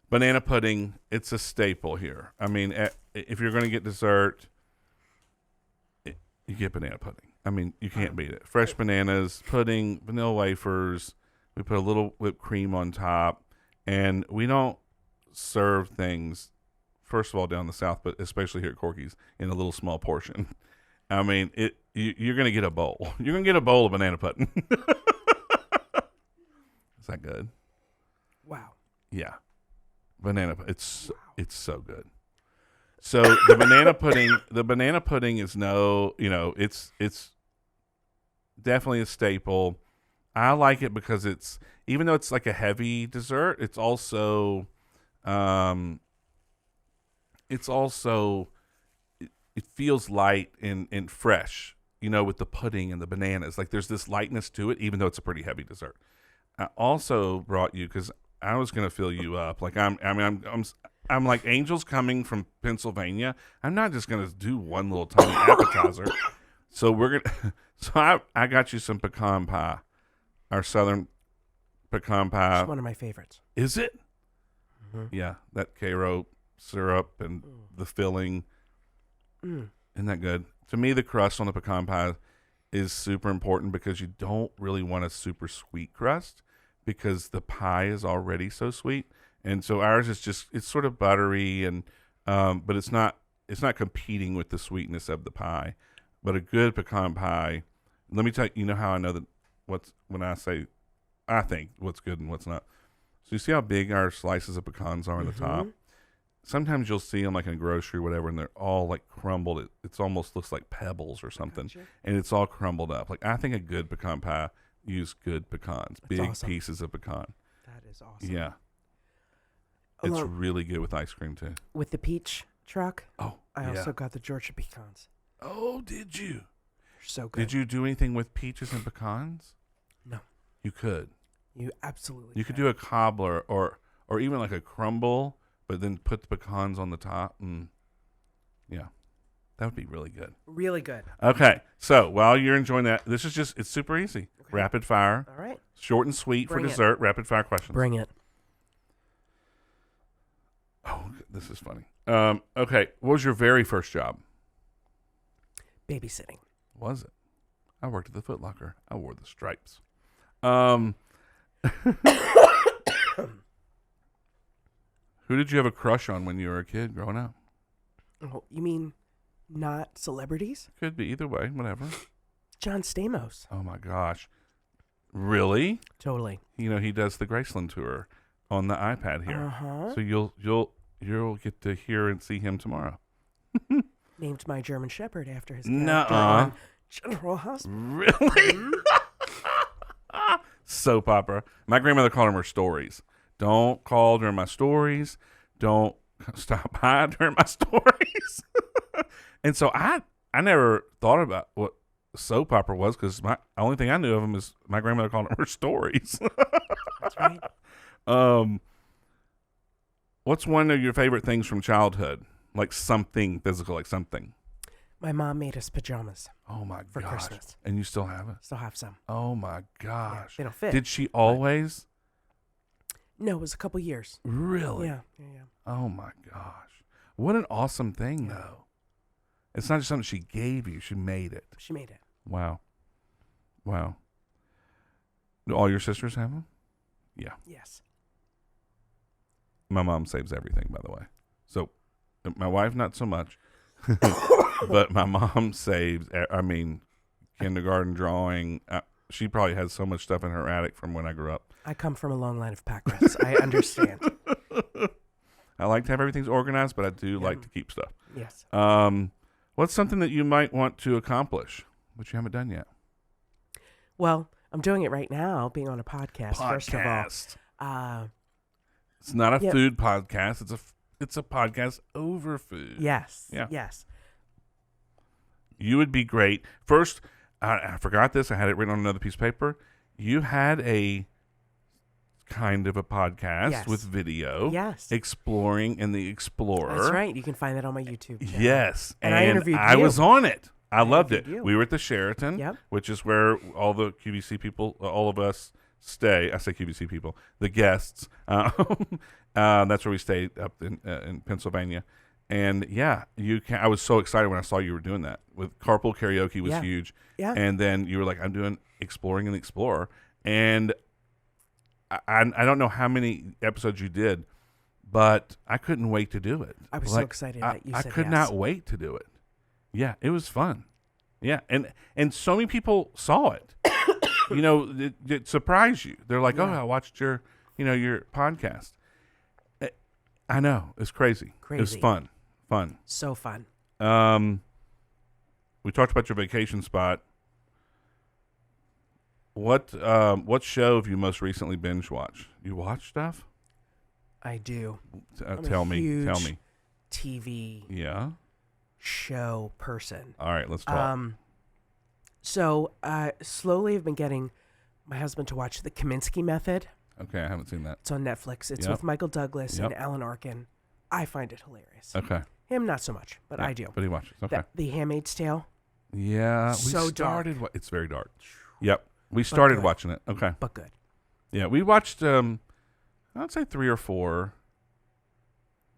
banana pudding, it's a staple here. I mean, if you're going to get dessert, you get banana pudding. I mean, you can't beat it. Fresh bananas, pudding, vanilla wafers. We put a little whipped cream on top. And we don't serve things, first of all, down the South, but especially here at Corky's, in a little small portion. I mean, you're going to get a bowl. You're going to get a bowl of banana pudding. Is that good? Wow. Yeah. It's so good. So the banana pudding is it's definitely a staple. I like it because even though it's like a heavy dessert, it feels light and fresh, with the pudding and the bananas. Like there's this lightness to it, even though it's a pretty heavy dessert. I also brought you because I was going to fill you up. Like I'm like angels coming from Pennsylvania. I'm not just going to do one little tiny appetizer. So I got you some pecan pie, our Southern pecan pie. It's one of my favorites. Is it? Mm-hmm. Yeah, that Cairo syrup and the filling. Isn't that good? To me, the crust on the pecan pie is super important because you don't really want a super sweet crust because the pie is already so sweet. And so ours is it's sort of buttery and but it's not competing with the sweetness of the pie. But a good pecan pie, let me tell you, how I know that I think what's good and what's not. So you see how big our slices of pecans are on the top? Sometimes you'll see them like in a grocery or whatever, and they're all like crumbled. It almost looks like pebbles or something, and it's all crumbled up. Like I think a good pecan pie use good pecans, big pieces of pecan. That is awesome. Yeah, it's really good with ice cream too. With the peach truck. Oh, I also got the Georgia pecans. Oh, did you? They're so good. Did you do anything with peaches and pecans? No. You could. You absolutely You could do a cobbler or even like a crumble, but then put the pecans on the top. And yeah, that would be really good. Really good. Okay, so while you're enjoying that, this is it's super easy. Okay. Rapid fire. All right. Short and sweet for dessert. Rapid fire questions. Bring it. Oh, this is funny. Okay, what was your very first job? Babysitting. Was it? I worked at the Foot Locker. I wore the stripes. Who did you have a crush on when you were a kid growing up? Oh, you mean not celebrities? Could be either way, whatever. John Stamos. Oh my gosh. Really? Totally. You know, he does the Graceland tour on the iPad here. So you'll get to hear and see him tomorrow. Named my German Shepherd after his Nuh-uh. General Hospital. Really? Soap opera. My grandmother called them her stories. Don't call during my stories. Don't stop by during my stories. And so I never thought about what soap opera was because my only thing I knew of them is my grandmother called them her stories. That's right. What's one of your favorite things from childhood? Like something physical, like something. My mom made us pajamas. Oh my for gosh. Christmas. And you still have it? Still have some. Oh my gosh. Yeah, they don't fit. Did she always? No, it was a couple years. Really? Yeah. Oh my gosh. What an awesome thing though. It's not just something she gave you, she made it. She made it. Wow. Do all your sisters have them? Yeah. Yes. My mom saves everything, by the way. So my wife, not so much. But my mom saves, kindergarten drawing. She probably has so much stuff in her attic from when I grew up. I come from a long line of pack rats. I understand. I like to have everything organized, but I do like to keep stuff. Yes. What's something that you might want to accomplish, but you haven't done yet? Well, I'm doing it right now, being on a podcast. First of all. It's not a food podcast. It's a podcast over food. Yes. Yeah. Yes. You would be great. First, I forgot this. I had it written on another piece of paper. You had a kind of a podcast with video. Yes. Exploring in the Explorer. That's right. You can find that on my YouTube channel. Yes. And I interviewed you. I was on it. I loved it. You. We were at the Sheraton, which is where all the QVC people, all of us stay. I say QVC people, the guests. That's where we stayed up in Pennsylvania. And I was so excited when I saw you were doing that. With carpool karaoke was huge. Yeah. And then you were like, I'm doing Exploring in the Explorer. And I don't know how many episodes you did, but I couldn't wait to do it. I was so excited that you said I could not wait to do it. Yeah, it was fun. Yeah, and so many people saw it. You know, it surprised you. They're like, "Oh, I watched your podcast." I know, it's crazy. It was fun. So fun. We talked about your vacation spot. What show have you most recently binge watched? You watch stuff? I do. Tell me. TV show person. All right, let's talk. So slowly I've been getting my husband to watch The Kaminsky Method. Okay, I haven't seen that. It's on Netflix. It's with Michael Douglas and Alan Arkin. I find it hilarious. Okay. Him, not so much, but I do. But he watches. Okay. The Handmaid's Tale. Yeah. So dark. It's very dark. Yep. We started watching it. Okay. But good. Yeah, we watched I'd say 3 or 4.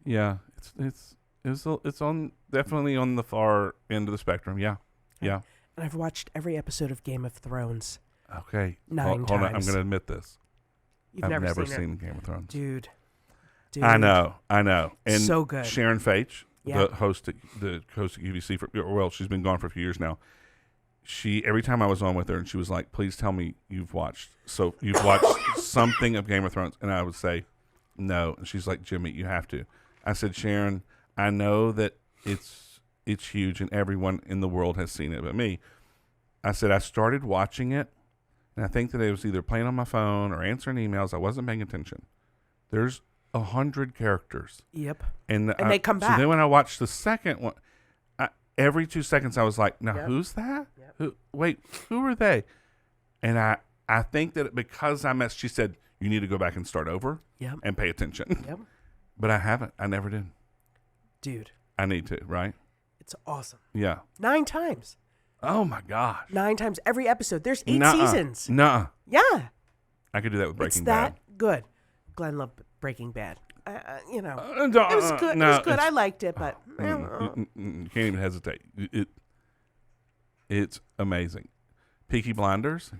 Yeah, it's on definitely on the far end of the spectrum. Yeah. Yeah. And I've watched every episode of Game of Thrones. Okay. 9 times. Hold on, I'm going to admit this. I've never seen Game of Thrones. Dude. I know. And so good. Sharon Feich, the host at QVC she's been gone for a few years now. Every time I was on with her, and she was like, "Please tell me you've watched something of Game of Thrones," and I would say, "No," and she's like, "Jimmy, you have to." I said, "Sharon, I know that it's huge, and everyone in the world has seen it, but me." I said, "I started watching it, and I think that it was either playing on my phone or answering emails. I wasn't paying attention. There's 100 characters. Yep, and they come back. So then when I watched the second one, every 2 seconds I was like, "Now who's that? Who are they?" And I think that because I messed, she said, you need to go back and start over Yep. and pay attention. Yep. But I haven't. I never did. Dude, I need to, right? it's awesome. Yeah. 9 times. Oh, my gosh. 9 times every episode. There's 8 Nuh-uh. seasons. Nuh-uh. Yeah. I could do that with It's Breaking that Bad. good. Glenn loved Breaking Bad. It was good. No, it was good. I liked it, but you can't even hesitate. It's amazing. Peaky Blinders.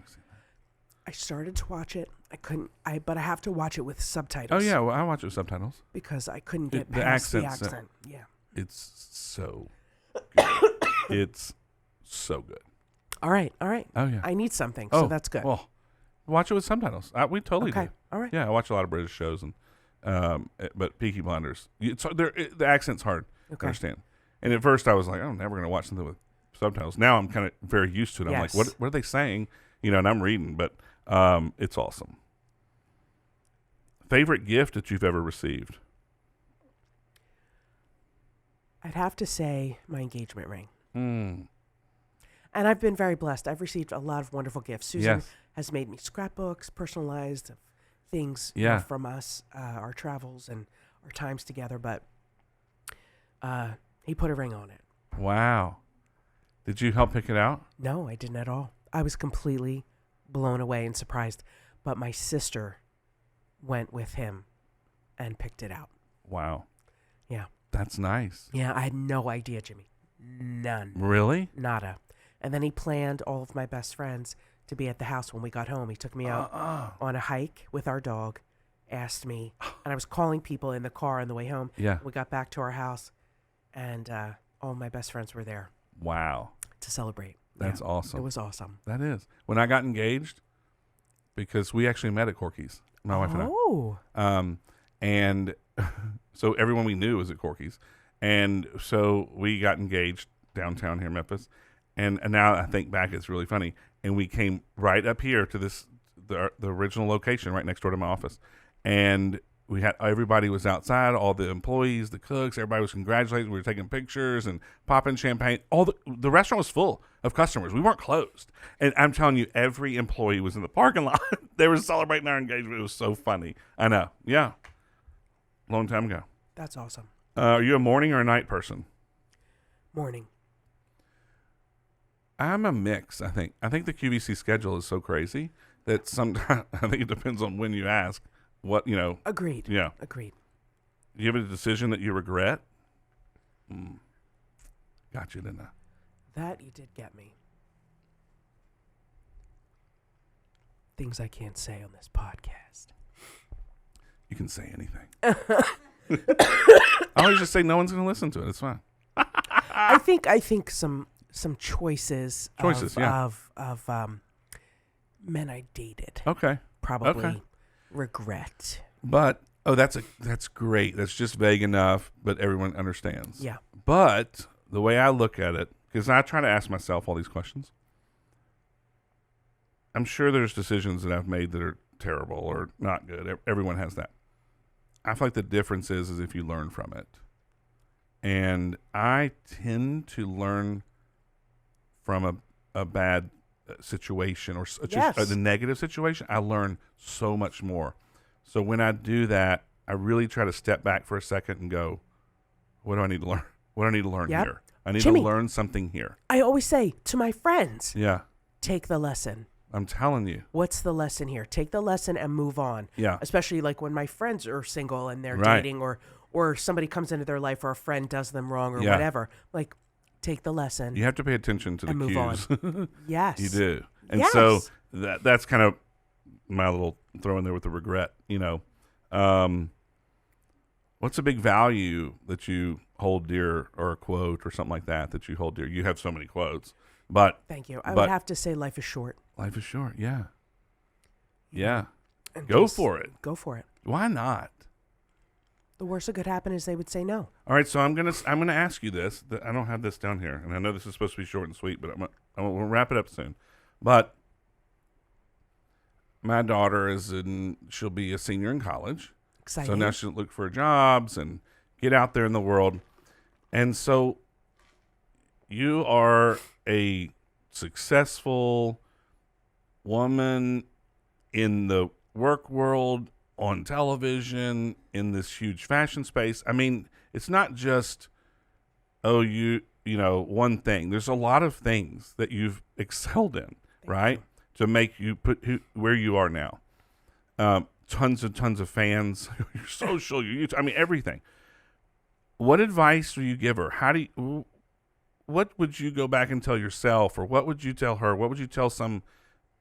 I started to watch it. I couldn't. But I have to watch it with subtitles. Oh yeah, well, I watch it with subtitles. Because I couldn't get The past the accents, accent. Yeah. It's so good. It's so good. All right. Oh yeah. I need something, so that's good. Well, watch it with subtitles. We totally Okay. do. All right. Yeah, I watch a lot of British shows, and but Peaky Blinders, the accent's hard to Okay. understand. And at first, I was like, I'm never going to watch something with subtitles. Now I'm kind of very used to it. I'm Yes. like, what are they saying? And I'm reading, but it's awesome. Favorite gift that you've ever received? I'd have to say my engagement ring. Mm. And I've been very blessed. I've received a lot of wonderful gifts. Susan Yes. has made me scrapbooks, personalized of things Yeah. from us, our travels and our times together. But he put a ring on it. Wow. Did you help pick it out? No, I didn't at all. I was completely blown away and surprised. But my sister went with him and picked it out. Wow. Yeah. That's nice. Yeah, I had no idea, Jimmy. None. Really? Nada. And then he planned all of my best friends to be at the house when we got home. He took me out on a hike with our dog, asked me, and I was calling people in the car on the way home. Yeah. We got back to our house, and all my best friends were there Wow. to celebrate. That's Yeah, awesome. It was awesome. That is. When I got engaged, because we actually met at Corky's, my wife and I. Oh. And so everyone we knew was at Corky's. And so we got engaged downtown here in Memphis. And now I think back, it's really funny. And we came right up here to the original location right next door to my office. And we had, everybody was outside, all the employees, the cooks, everybody was congratulating. We were taking pictures and popping champagne. The restaurant was full of customers. We weren't closed. And I'm telling you, every employee was in the parking lot. They were celebrating our engagement. It was so funny. I know. Yeah. Long time ago. That's awesome. Are you a morning or a night person? Morning. I'm a mix, I think. I think the QVC schedule is so crazy that sometimes I think it depends on when you ask what, Agreed. Yeah. Agreed. Do you have a decision that you regret? Got you, didn't I? That you did get me. Things I can't say on this podcast. You can say anything. I always just say no one's going to listen to it. It's fine. I think some choices of men I dated Okay. probably Okay. regret. But that's great. That's just vague enough, but everyone understands. Yeah. But the way I look at it, because I try to ask myself all these questions, I'm sure there's decisions that I've made that are terrible or not good. Everyone has that. I feel like the difference is if you learn from it. And I tend to learn from a bad situation or just a negative situation. I learn so much more. So when I do that, I really try to step back for a second and go, what do I need to learn? What do I need to learn here? I need Jimmy, to learn something here. I always say to my friends, Yeah. take the lesson. I'm telling you. What's the lesson here? Take the lesson and move on. Yeah. Especially like when my friends are single and they're Right. dating or somebody comes into their life or a friend does them wrong or Yeah. whatever. Like, take the lesson. You have to pay attention to the And move cues. Yes. You do. And Yes. so that's kind of my little throw in there with the regret, What's a big value that you hold dear, or a quote or something like that you hold dear? You have so many quotes, but Thank you. I would have to say life is short. life is short. Yeah. Yeah. And Go just for it. Go for it. Why not? The worst that could happen is they would say no. All right, so I'm gonna ask you this. I don't have this down here, and I know this is supposed to be short and sweet, but we'll wrap it up soon. But my daughter she'll be a senior in college. Exciting. So now she'll look for jobs and get out there in the world. And so you are a successful woman in the work world, on television, in this huge fashion space. I mean, it's not just, you know, one thing. There's a lot of things that you've excelled in, right? To make you where you are now. Tons and tons of fans, your social, your YouTube, I mean, everything. What advice do you give her? What would you go back and tell yourself, or what would you tell her? What would you tell some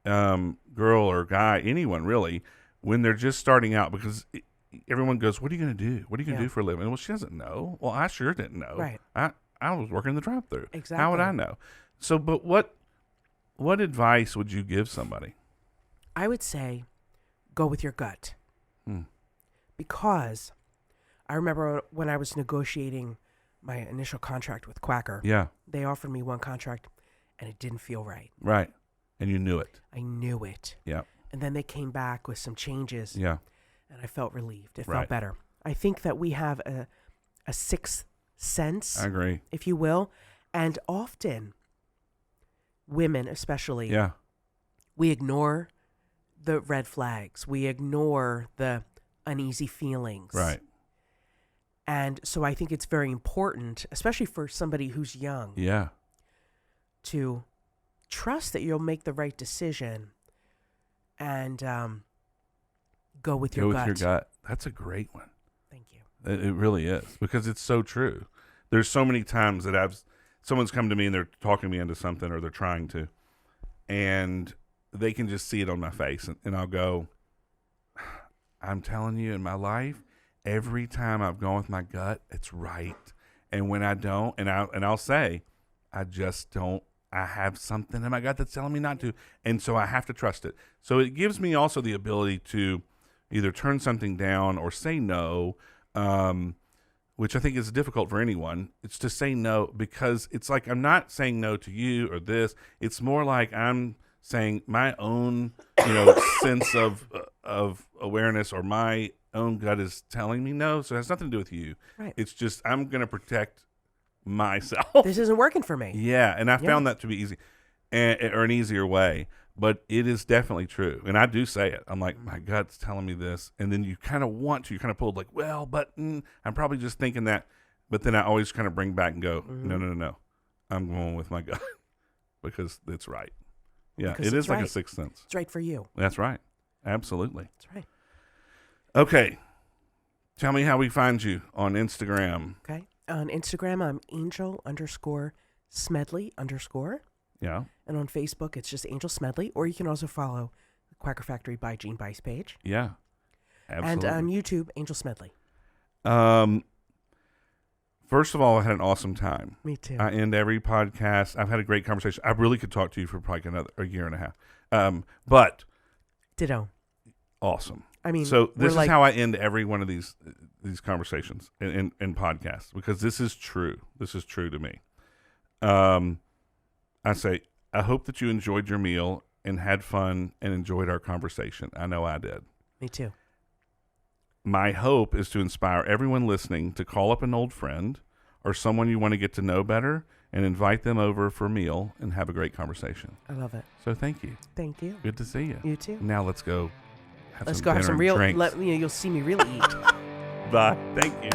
girl or guy, anyone really, when they're just starting out? Because everyone goes, what are you going to do? What are you going to do for a living? Well, she doesn't know. Well, I sure didn't know. Right. I was working the drive-thru. Exactly. How would I know? So, but what advice would you give somebody? I would say go with your gut. Because I remember when I was negotiating my initial contract with Quacker, they offered me one contract and it didn't feel right. Right. And you knew it. I knew it. Yeah. And then they came back with some changes. Yeah. And I felt relieved. It Right. felt better. I think that we have a sixth sense, I agree. if you will. And often, women especially, we ignore the red flags. We ignore the uneasy feelings. Right. And so I think it's very important, especially for somebody who's young, to trust that you'll make the right decision and go with your gut. Go with your gut. That's a great one. Thank you. It really is, because it's so true. There's so many times that someone's come to me and they're talking me into something, or they're trying to, and they can just see it on my face, and I'll go, I'm telling you, in my life, every time I've gone with my gut, it's right. And when I don't, and I'll say, I just don't, I have something in my gut that's telling me not to. And so I have to trust it. So it gives me also the ability to either turn something down or say no, which I think is difficult for anyone. It's to say no, because it's like I'm not saying no to you or this. It's more like I'm saying my own, sense of awareness, or my own gut is telling me no. So it has nothing to do with you. Right. It's just I'm going to protect myself. This isn't working for me. Yeah, and I found that to be easy, or an easier way. But it is definitely true, and I do say it. I'm like, my gut's telling me this, and then you kind of pulled like, well, but I'm probably just thinking that. But then I always kind of bring back and go, no, I'm going with my gut because it's right. Yeah, Because it is like right. a sixth sense. It's right for you. That's right. Absolutely. That's right. Okay. Tell me how we find you on Instagram. Okay. On Instagram, I'm Angel_Smedley_. Yeah. And on Facebook, it's just Angel Smedley. Or you can also follow the Quacker Factory by Jeanne Bice page. Yeah. Absolutely. And on YouTube, Angel Smedley. First of all, I had an awesome time. Me too. I end every podcast. I've had a great conversation. I really could talk to you for probably a year and a half. But Ditto. Awesome. I mean, so this is how I end every one of these conversations in podcasts, because this is true. This is true to me. I say, I hope that you enjoyed your meal and had fun and enjoyed our conversation. I know I did. Me too. My hope is to inspire everyone listening to call up an old friend or someone you want to get to know better and invite them over for a meal and have a great conversation. I love it. So thank you. Thank you. Good to see you. You too. Now let's go have Let's some go dinner have some and real. drinks. You'll see me really eat. Bye. Thank you.